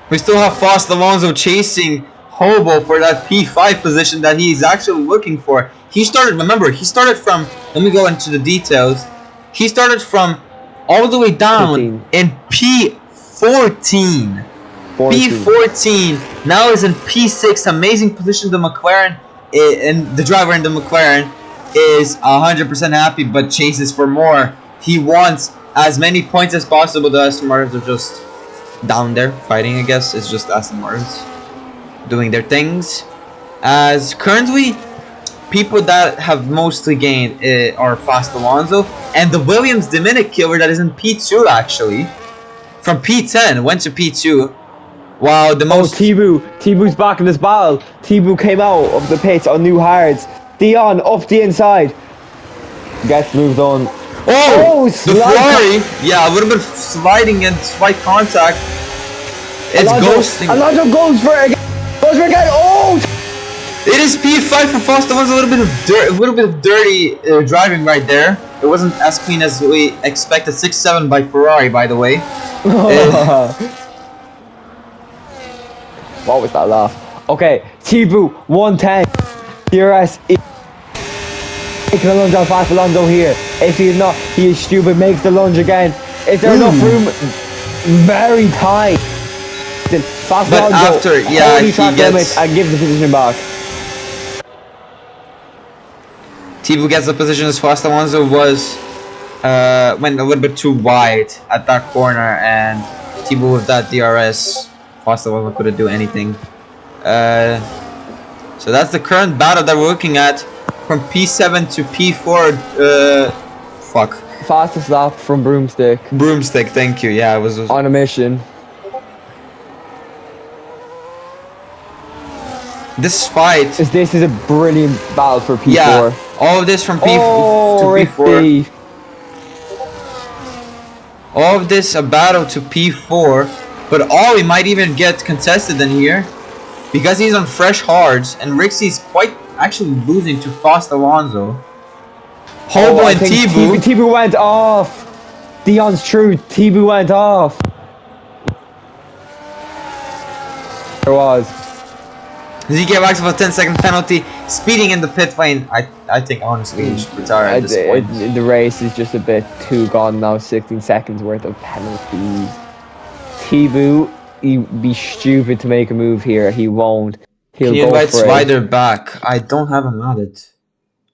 We still have Fast Alonso chasing Hobo for that P5 position that he's actually looking for. He started from, let me go into the details. He started from all the way down 15. in P14. P14 now is in P6. Amazing position. The McLaren and the driver in the McLaren is 100% happy, but chases for more. He wants as many points as possible. The Aston Martins are just down there fighting, I guess. It's just Aston Martins doing their things. As currently, people that have mostly gained are Fast Alonso and the Williams Dominic killer that is in P2 actually. From P10 went to P2. Wow, the most... Tibu's back in this battle. Tibu came out of the pits on new hards. Dion up the inside. Gets moved on. Oh, the Ferrari. Yeah, a little bit of sliding and slight contact. It's ghosting. Alonso goes for it again. Goes for it again. Oh! It is P5 for Fast Alonso. A little bit of dirty driving right there. It wasn't as clean as we expected. 6-7 by Ferrari, by the way. What was that laugh? Okay, Tibu 110. DRS. Making a lunge on Fast Alonso here. If he's not, he is stupid. Makes the lunge again. Is there enough room? Very tight. Fast but Alonso after, yeah, he gets and gives the position back. Tibu gets the position as Fast Alonso was went a little bit too wide at that corner, and Tibu with that DRS, Fast Alonso couldn't do anything. So that's the current battle that we're looking at from P7 to P4. Fastest lap from Broomstick. Broomstick, thank you. Yeah, I was on a mission. This fight. This is a brilliant battle for P4. Yeah, all of this from P to P4. All of this a battle to P4, but Ollie might even get contested in here because he's on fresh hards, and Rixie's quite actually losing to Fast Alonso. Hobo and Tibu. Tibu went off. Dion's true. T-Boo went off. There was. Does he get back for a 10-second penalty? Speeding in the pit lane. I think honestly he should retire at this point. The race is just a bit too gone now. 16 seconds worth of penalties. T-Boo, he'd be stupid to make a move here. He won't. He'll Can you go invite for Slider back? I don't have him added.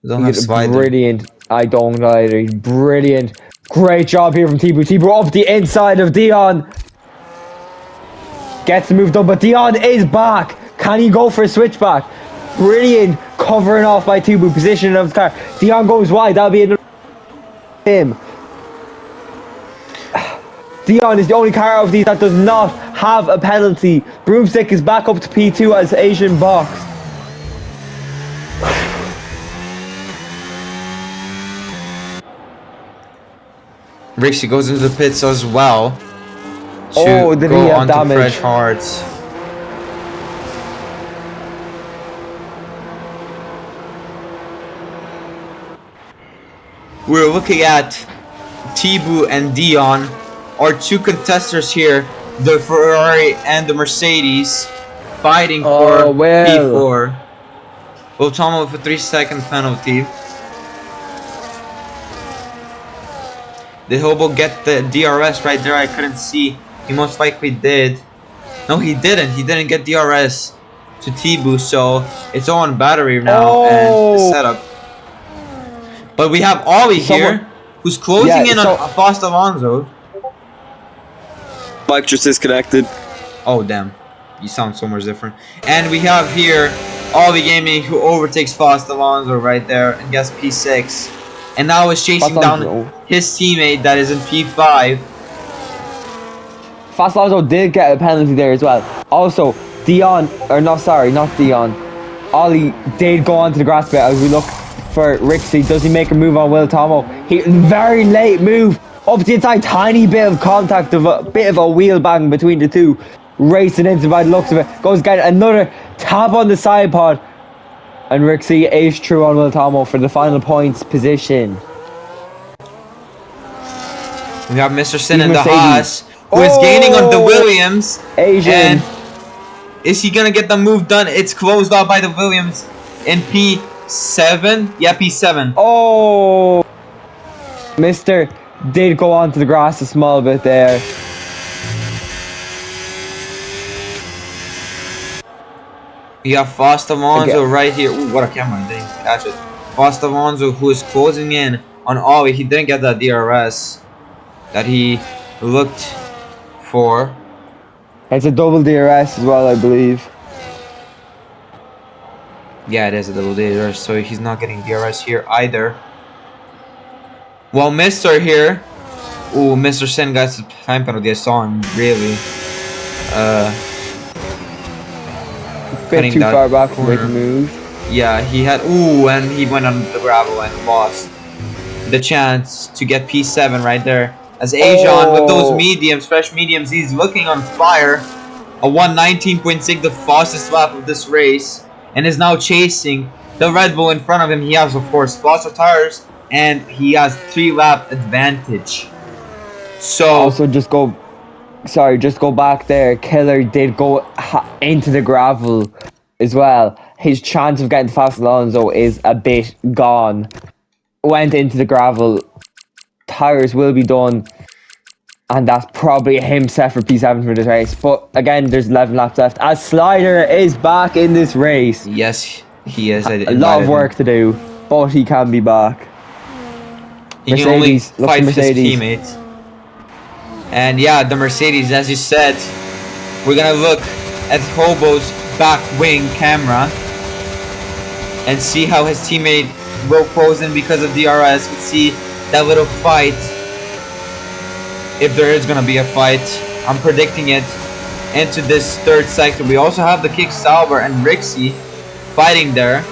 I don't have Slider. Brilliant. I don't either. He's brilliant. Great job here from T-Boo. T-Boo up the inside of Dion. Gets the move done, but Dion is back. Can he go for a switchback? Brilliant. Covering off by T-Boo. Position of the car. Dion goes wide. That'll be another him. Dion is the only car out of these that does not have a penalty. Broomstick is back up to P2 as Asian box. Rixie goes into the pits as well. Oh, did he have damage? Fresh hearts. We're looking at T-Boo and Dion, our two contestants here, the Ferrari and the Mercedes, fighting for P4. Ultimo with a 3-second penalty. Did Hobo get the DRS right there? I couldn't see. He most likely did. No, he didn't. He didn't get DRS to T-Boo, so it's all on battery now and the setup. But we have Ollie here, who's closing in on Fast Alonso. Mic just disconnected. Oh, damn. You sound so much different. And we have here Ollie Gaming, who overtakes Fast Alonso right there and gets P6. And now is chasing down his teammate that is in P5. Fast Alonso did get a penalty there as well. Also, Dion, or no, sorry, not Dion. Ollie did go onto the grass bit as we look for Rixie. Does he make a move on Will Tomo? He very late move up the inside, tiny bit of contact, of a bit of a wheel bang between the two, racing into by the looks of it. Goes get another tap on the side pod, and Rixie ace true on Will Tomo for the final points position. We have Mr. Sin in the Haas, who is gaining on the Williams. Asian. And is he gonna get the move done? It's closed off by the Williams in P7. Yeah, P7. Oh, Mr. did go onto the grass a small bit there. We have Fast Alonso right here. Ooh, what a camera! I didn't catch it. Fast Alonso, who is closing in on Ollie. He didn't get that DRS that he looked for. It's a double DRS as well, I believe. Yeah, it is a double DRS, so he's not getting DRS here either. Well, Mr. here. Ooh, Mr. Sin got the time penalty. I saw him really. Bit too far back to make a move. Yeah, he had. Ooh, and he went on the gravel and lost the chance to get P7 right there. As Ajon with those mediums, fresh mediums, he's looking on fire. A 1:19.6, the fastest lap of this race, and is now chasing the Red Bull in front of him. He has, of course, faster tires, and he has 3-lap advantage. So also just go back there. Killer did go into the gravel as well. His chance of getting Fast Alonso is a bit gone. Went into the gravel. Tires will be done, and that's probably him set for P7 for this race. But again, there's 11 laps left as Slider is back in this race. Yes, he is. A lot of work to do, but he can be back. He can only fight his teammates. And yeah, the Mercedes, as you said, we're gonna look at Hobo's back wing camera and see how his teammate will close in because of DRS. Let's see that little fight, if there is gonna be a fight. I'm predicting it into this third sector. We also have the Kick Sauber and Rixie fighting there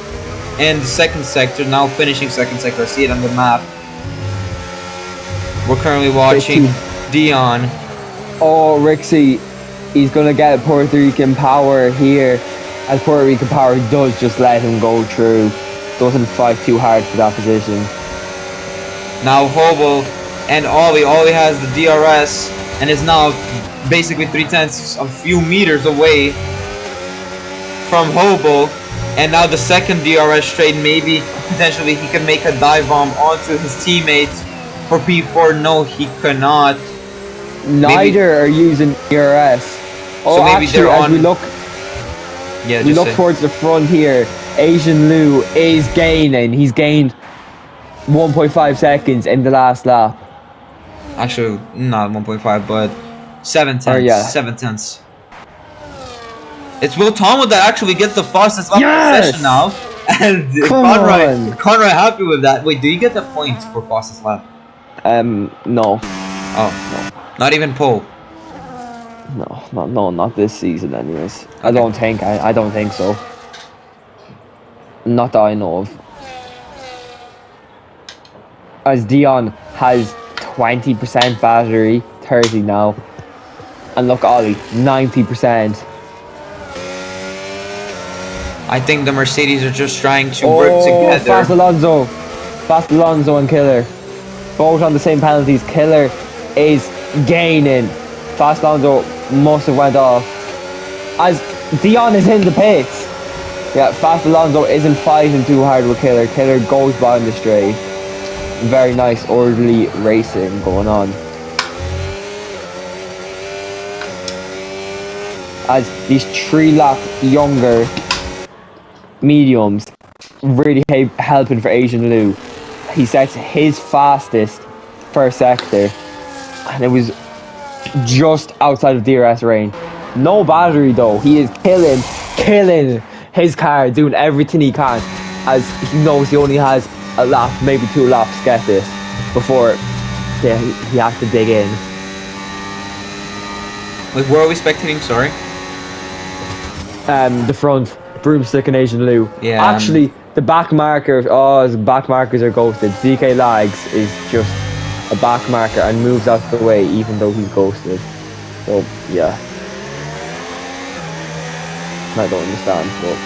in the second sector, now finishing second sector. I see it on the map. We're currently watching Dion. Oh, Rixie, he's gonna get Puerto Rican power here, as Puerto Rican power does just let him go through. Doesn't fight too hard for that position. Now Hobo and Ollie has the DRS and is now basically 3/10 a few meters away from Hobo. And now the second DRS straight, maybe potentially he can make a dive bomb onto his teammates for P4. No, he cannot. Neither are using DRS. Oh, so maybe actually, they're as on. we look towards the front here, Asian Lu is gaining. He's gained 1.5 seconds in the last lap. Actually, not 1.5, but 7/10. Oh, yeah. 7/10. It's Will Tomo that actually gets the fastest lap position now. And Conroy happy with that. Wait, do you get the points for fastest lap? No. Oh, no. Not even pole? No, not this season anyways. Okay. I don't think so. Not that I know of. As Dion has 20% battery, 30 now. And look, Ollie, 90%. I think the Mercedes are just trying to work together. Fast Alonso and Killer. Both on the same penalties. Killer is gaining. Fast Alonso must have went off. As Dion is in the pits. Yeah, Fast Alonso isn't fighting too hard with Killer. Killer goes by in the straight. Very nice orderly racing going on. As these 3-lap younger mediums really helping for Asian Lu. He sets his fastest first sector, and it was just outside of DRS range. No battery though. He is killing his car, doing everything he can, as he knows he only has a lap, maybe 2 laps to get this before he has to dig in. Wait, where are we spectating? Sorry. The front. Broomstick and Asian Lu. Yeah. Actually, the back marker. His back markers are ghosted. DK Lags is just a back marker and moves out the way, even though he's ghosted. So yeah, I don't understand. But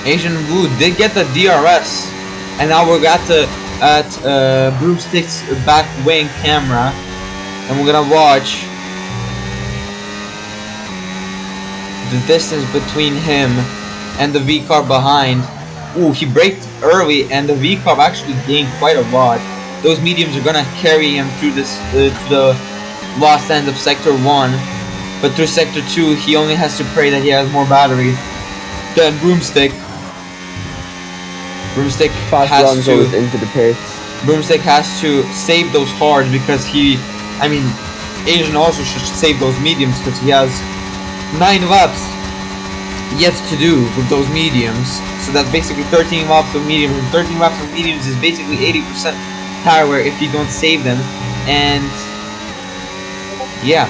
Asian Lu did get the DRS, and now we're at Broomstick's back wing camera, and we're gonna watch the distance between him and the V-Carb behind. Ooh, he braked early and the V-Carb actually gained quite a lot. Those mediums are gonna carry him through this to the lost end of Sector 1. But through Sector 2, he only has to pray that he has more battery than Broomstick. Broomstick has to into the pits. Broomstick has to save those hards because Asian also should save those mediums because he has 9 laps yet to do with those mediums. So that's basically 13 laps of mediums. And 13 laps of mediums is basically 80% tire wear if you don't save them. And yeah,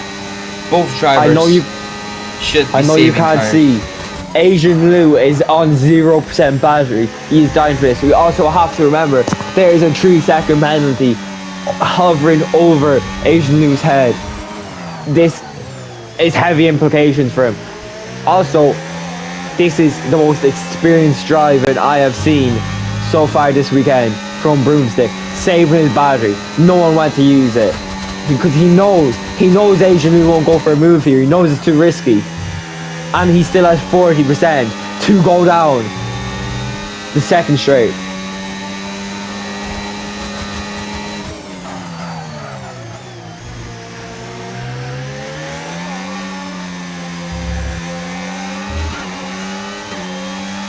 both drivers should be I know you can't see. Asian Lu is on 0% battery. He is dying for this. We also have to remember there is a 3-second penalty hovering over Asian Lu's head. This is heavy implications for him. Also, this is the most experienced driver I have seen so far this weekend from Broomstick, saving his battery. No one went to use it because he knows Asian Lu won't go for a move here. He knows it's too risky, and he still has 40% to go down the second straight.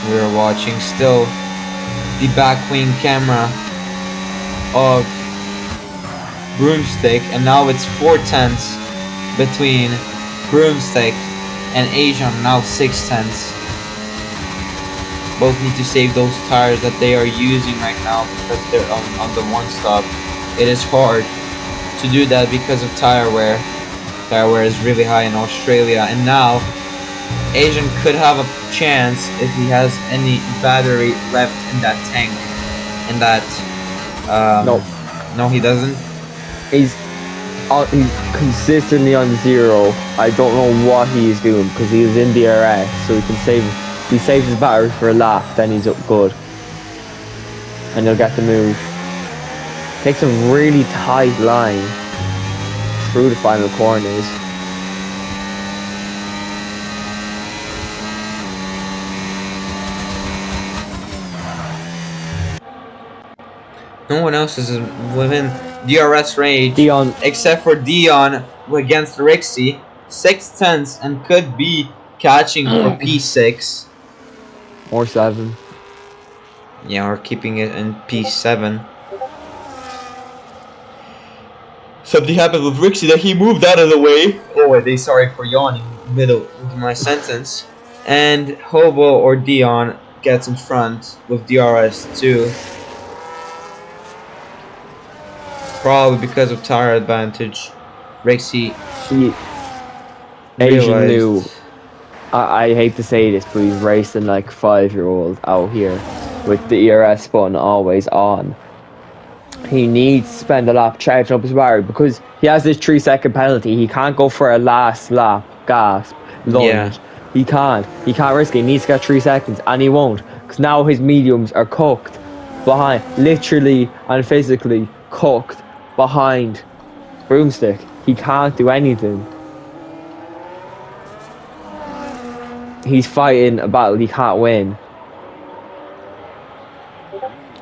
We are watching still the back wing camera of Broomstick, and now it's 4/10 between Broomstick and Asian, now 6/10. Both need to save those tires that they are using right now because they're on the one stop. It is hard to do that because of tire wear. Tire wear is really high in Australia, and now Asian could have a chance if he has any battery left in that tank. In that, no, he doesn't. He's consistently on 0. I don't know what he's doing because he is in DRS, so he can save. He saves his battery for a lap, then he's up good. and he'll get the move. Takes a really tight line through the final corners. No one else is within DRS range Dion, except for Dion against Rixie. 6/10 and could be catching for P6. or 7. Yeah, or keeping it in P7. Something happened with Rixie that he moved out of the way. Oh, they sorry for yawning middle of my sentence. And Hobo or Dion gets in front with DRS 2. Probably because of tire advantage. Rixie Asian Lou, I hate to say this, but he's racing like 5-year-old out here with the ERS button always on. He needs to spend a lap charging up his battery because he has this 3-second penalty. He can't go for a last lap, gasp, lunge. Yeah. He can't risk it. He needs to get 3 seconds, and he won't because now his mediums are cooked behind, literally and physically cooked behind Broomstick. He can't do anything. He's fighting a battle he can't win.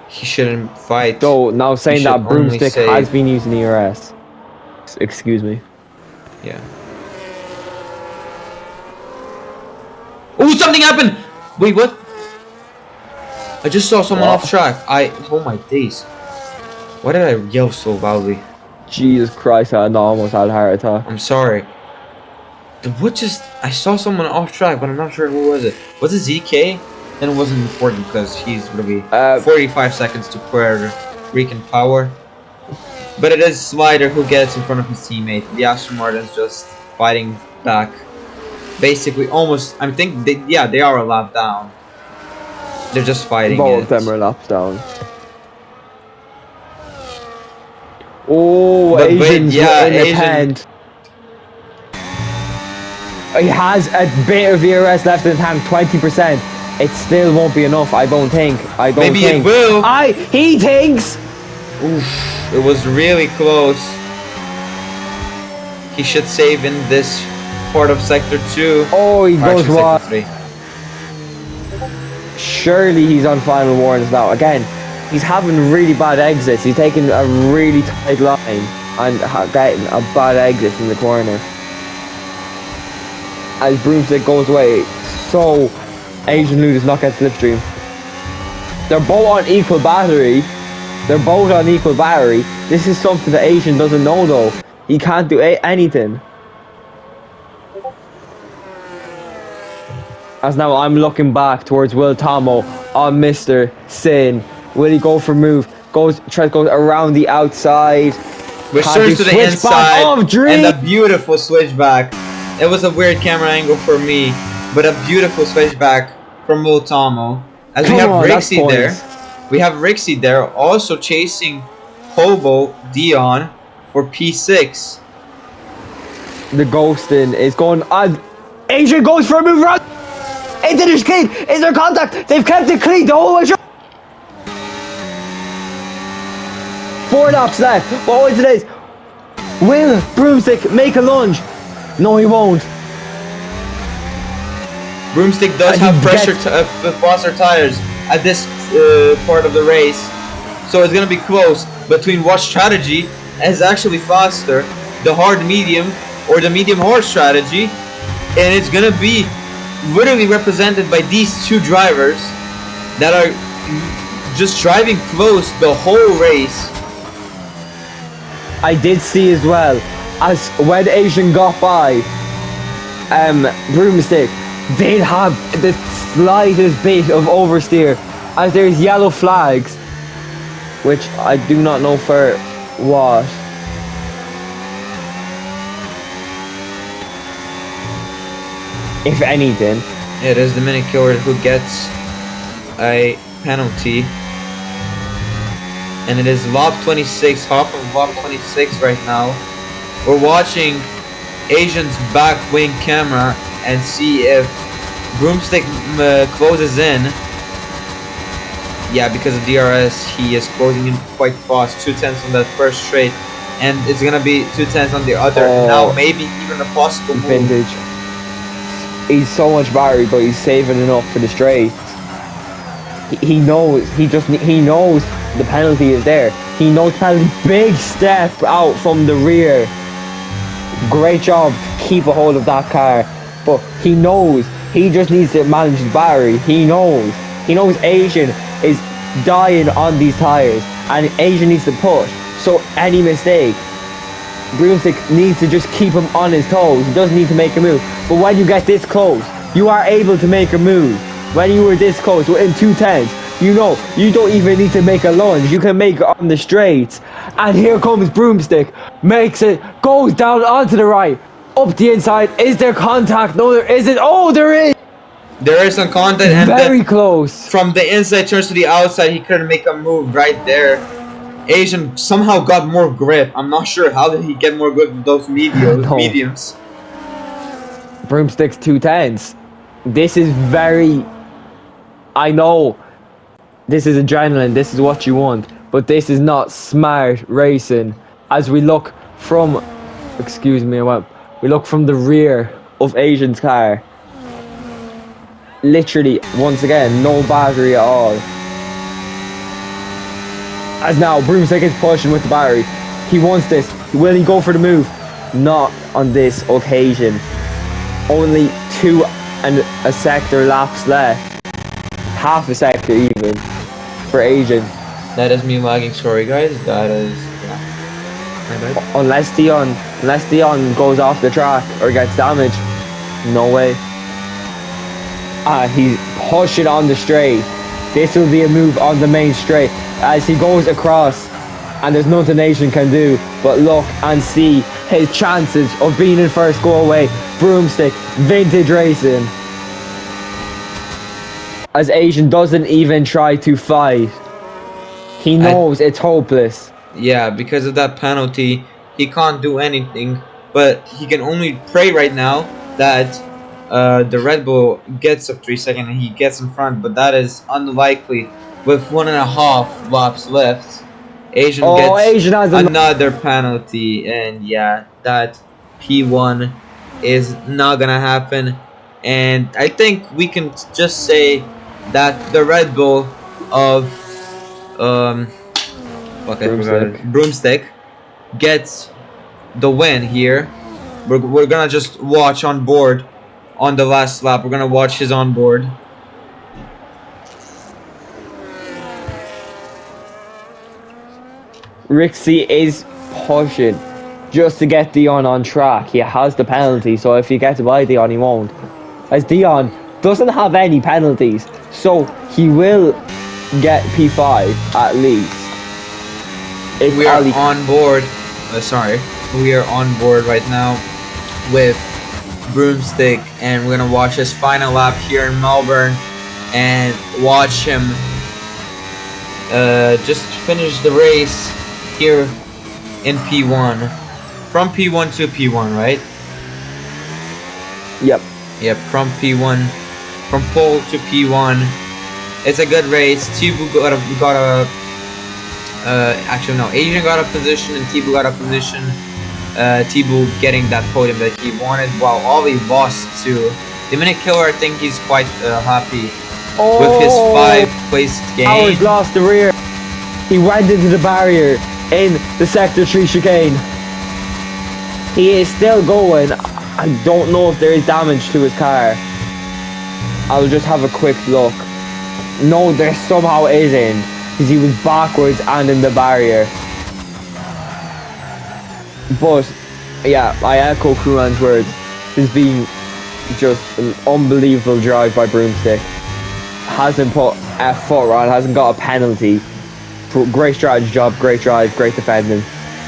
He shouldn't fight. So now saying that Broomstick save. has been using ERS. Excuse me. Yeah. Oh, something happened! Wait, what? I just saw someone off track. Oh my days. Why did I yell so loudly? Jesus Christ, I almost had a heart attack. I'm sorry. I saw someone off track, but I'm not sure who was it. Was it ZK? Then it wasn't important because he's really 45 seconds to Puerto Rican power. But it is Slider who gets in front of his teammate. The Aston Martin's just fighting back. Basically, almost. I think they are a lap down. They're just fighting. Both of them are laps down. Oh, Asian's independent. He has a bit of ERS left in the tank, 20%. It still won't be enough, I don't think. Maybe it will. He thinks. Oof, it was really close. He should save in this part of sector 2. Oh, he goes wide. Surely he's on final warnings now. Again, he's having really bad exits. He's taking a really tight line and getting a bad exit in the corner. As Broomstick goes away, so Asian Lou does not get slipstream. They're both on equal battery. This is something that Asian doesn't know though. He can't do anything. As now I'm looking back towards Will Tomo on Mr. Sin. Will he go for move? Tries to go around the outside. Returns to the inside. And a beautiful switchback. It was a weird camera angle for me, but a beautiful switchback from Will Tomo. As we have Rixie there. We have Rixie there also chasing Hobo Dion for P6. The ghosting is going on. Asian goes for a move around. Into the clean. Is there contact? They've kept it clean the whole way through. 4 laps left. What was it is? Will Broomstick make a lunge? No, he won't. Broomstick does have pressure with faster tires at this part of the race, so it's gonna be close between what strategy is actually faster, the hard medium or the medium hard strategy, and it's gonna be literally represented by these two drivers that are just driving close the whole race. I did see as well as when Asian got by Broomstick, they'd have the slightest bit of oversteer as there's yellow flags, which I do not know for what. If anything. It is the Mini Killer who gets a penalty. And it is lap 26, half of lap 26 right now. We're watching Asian's back wing camera and see if Broomstick closes in. Yeah, because of DRS, he is closing in quite fast. 2 tenths on that first straight, and it's gonna be 2 tenths on the other. Now maybe even a possible move. Vintage. He's so much battery, but he's saving enough for the straight. He knows. He knows the penalty is there. He knows penalty. Big step out from the rear. Great job. Keep a hold of that car, but he knows. He just needs to manage his battery. He knows. He knows Asian is dying on these tires, and Asian needs to push. So any mistake, Broomstick needs to just keep him on his toes. He doesn't need to make a move. But when you get this close, you are able to make a move. When you were this close, within 2 tenths, you know, you don't even need to make a lunge. You can make it on the straights. And here comes Broomstick. Makes it, goes down onto the right. Up the inside. Is there contact? No, there isn't. Oh, there is. There is some contact, and very close. From the inside turns to the outside, he couldn't make a move right there. Asian somehow got more grip. I'm not sure how did he get more grip with those mediums. Broomstick's 2 tenths. This is very... I know this is adrenaline, this is what you want, but this is not smart racing. As we look from... Excuse me, we look from the rear of Asian's car. Literally, once again, no battery at all. As now, Broomstick is pushing with the battery. He wants this. Will he go for the move? Not on this occasion. Only 2 and a sector laps left. Half a sector even for Asian. That is me lagging. Sorry, guys. That is Unless Dion goes off the track or gets damaged, no way. He's pushing on the straight. This will be a move on the main straight as he goes across, and there's nothing Asian can do but look and see his chances of being in first go away. Broomstick, vintage racing. As Asian doesn't even try to fight. He knows it's hopeless. Yeah, because of that penalty, he can't do anything, but he can only pray right now that the Red Bull gets up 3 seconds and he gets in front, but that is unlikely. With 1.5 laps left, Asian gets another penalty, and yeah, that P1 is not gonna happen. And I think we can just say that the Red Bull of Broomstick gets the win here. We're gonna just watch on board on the last lap. We're gonna watch his onboard. Rixie is pushing just to get Dion on track. He has the penalty, so if he gets by Dion, he won't. As Dion doesn't have any penalties, so he will get P5 at least. If we are on board. We are on board right now with Broomstick, and we're gonna watch his final lap here in Melbourne and watch him just finish the race here in P1. From P1 to P1, right? Yep, from P1, from pole to P1. It's a good race. Tibu actually no, Asian got a position and Tibu got a position. Tibu getting that podium that he wanted, while Ollie lost to Dominic Killer. I think he's quite happy with his 5th place gain. Howard lost the rear. He went into the barrier in the Sector 3 chicane. He is still going. I don't know if there is damage to his car. I'll just have a quick look. No, there somehow isn't, because he was backwards and in the barrier. But yeah, I echo Kruan's words. This has been just an unbelievable drive by Broomstick. Hasn't put a foot on, hasn't got a penalty. Great strategy job, great drive, great defending.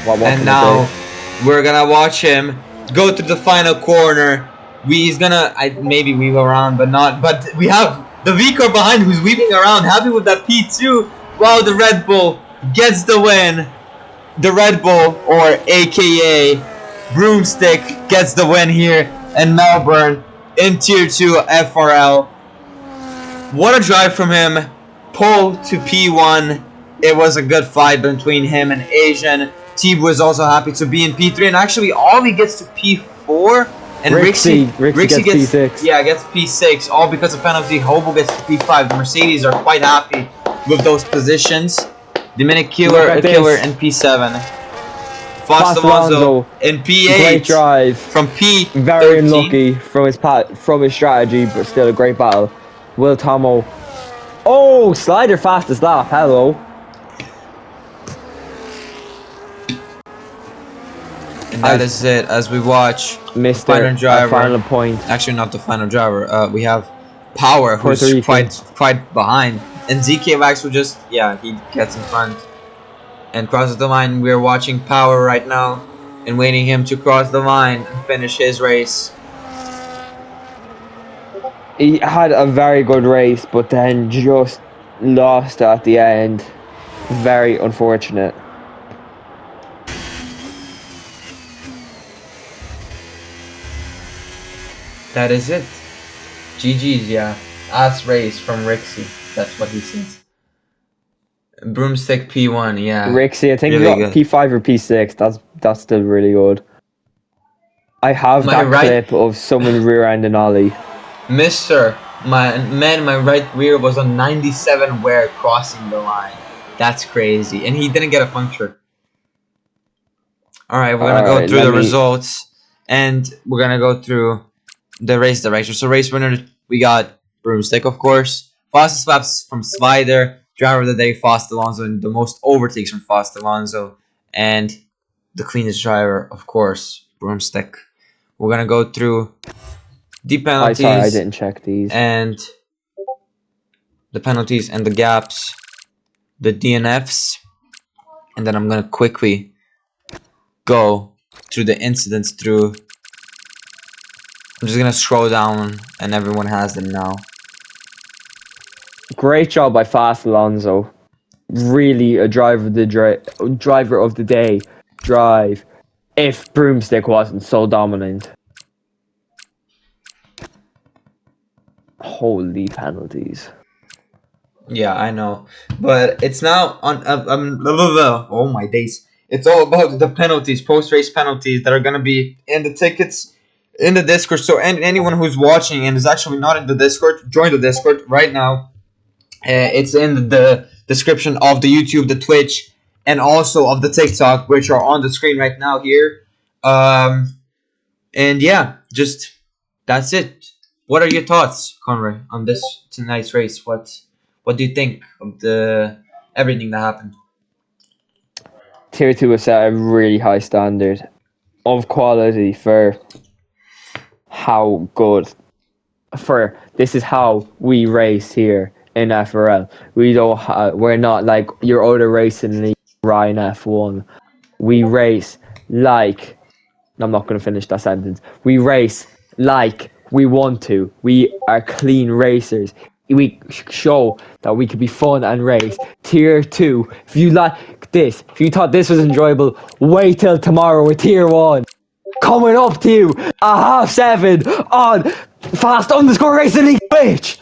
And now we're gonna watch him go to the final corner. He's gonna maybe weave around, but not. But we have the V car behind who's weaving around, happy with that P2. While the Red Bull gets the win. The Red Bull, or AKA Broomstick, gets the win here in Melbourne in Tier 2 FRL. What a drive from him. pole to P1. It was a good fight between him and Asian. T was also happy to be in P3, and actually Ollie gets to P4, and Rixie gets P6. Yeah, gets P6, all because of penalty. Hobo gets to P5. The Mercedes are quite happy with those positions. Dominic Killer and P7. Fast Alonso in P8. Great drive from P13. Very unlucky from his strategy, but still a great battle. Will Tomo. Oh, slider fastest lap. Hello. And that is it as we watch Mr. final driver. Final point. Actually, not the final driver. We have Power, who's quite behind, and ZK Vax will just he gets in front and crosses the line. We're watching Power right now and waiting him to cross the line and finish his race. He had a very good race, but then just lost at the end. Very unfortunate. That is it. GG's, yeah. Ass race from Rixie. That's what he says. Broomstick P1, yeah. Rixie, I think really he got P5 or P6. That's still really good. I have that clip of someone rear-ending Ollie. My right rear was on 97 where crossing the line. That's crazy. And he didn't get a puncture. Alright, we're gonna go through the results. And we're gonna go through the race direction. So race winner, we got Broomstick, of course. Fastest laps from Slider. Driver of the day, Fast Alonso, and the most overtakes from Fast Alonso. And the cleanest driver, of course, Broomstick. We're gonna go through the penalties. Sorry, I didn't check these. And the penalties and the gaps, the DNFs, and then I'm gonna quickly go through the incidents through. I'm just gonna scroll down, and everyone has them now. Great job by Fast Alonso. Really a driver of the day drive. If Broomstick wasn't so dominant. Holy penalties. Yeah, I know, but it's now on. Oh my days! It's all about the penalties, post-race penalties that are gonna be in the tickets, in the Discord. So, anyone who's watching and is actually not in the Discord, join the Discord right now. It's in the description of the YouTube, the Twitch, and also of the TikTok, which are on the screen right now here. And yeah, just that's it. What are your thoughts, Conroy, on this tonight's race? What do you think of everything that happened? Tier 2 has set a really high standard of quality for how good. This is how we race here in FRL. We're not like your other racing league, Ryan F1. We race like. I'm not going to finish that sentence. We race like we want to. We are clean racers. We show that we can be fun and race. Tier 2. If you like this, if you thought this was enjoyable, wait till tomorrow with Tier 1. Coming up to you at 7:30 on Fast_Racing League Twitch.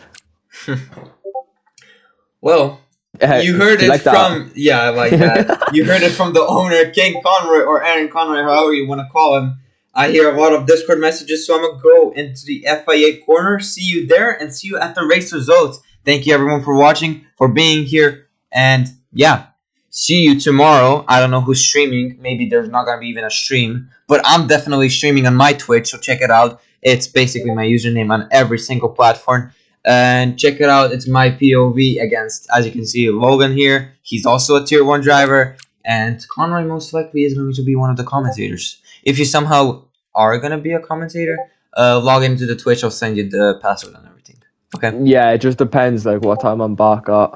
Well, you heard it from I like that. You heard it from the owner, King Conroy, or Aaron Conroy, however you want to call him. I hear a lot of Discord messages, so I'm gonna go into the FIA corner. See you there, and see you at the race results. Thank you everyone for watching, for being here, and yeah, see you tomorrow. I don't know who's streaming. Maybe there's not gonna be even a stream, but I'm definitely streaming on my Twitch, so check it out. It's basically my username on every single platform. And check it out, it's my POV against, as you can see, Logan here. He's also a tier 1 driver, and Conroy most likely is going to be one of the commentators. If you somehow are going to be a commentator, log into the Twitch, I'll send you the password and everything. Okay? Yeah, it just depends like what time I'm back at.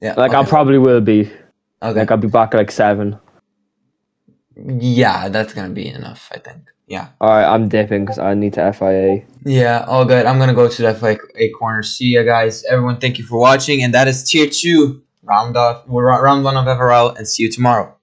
Yeah. Like, I probably will be. Okay. Like, I'll be back at like 7. Yeah, that's going to be enough, I think. Yeah. Alright, I'm dipping because I need to FIA. Yeah, all good. I'm going to go to the FIA corner. See you guys. Everyone, thank you for watching. And that is Tier 2, round 1 of FRL, and see you tomorrow.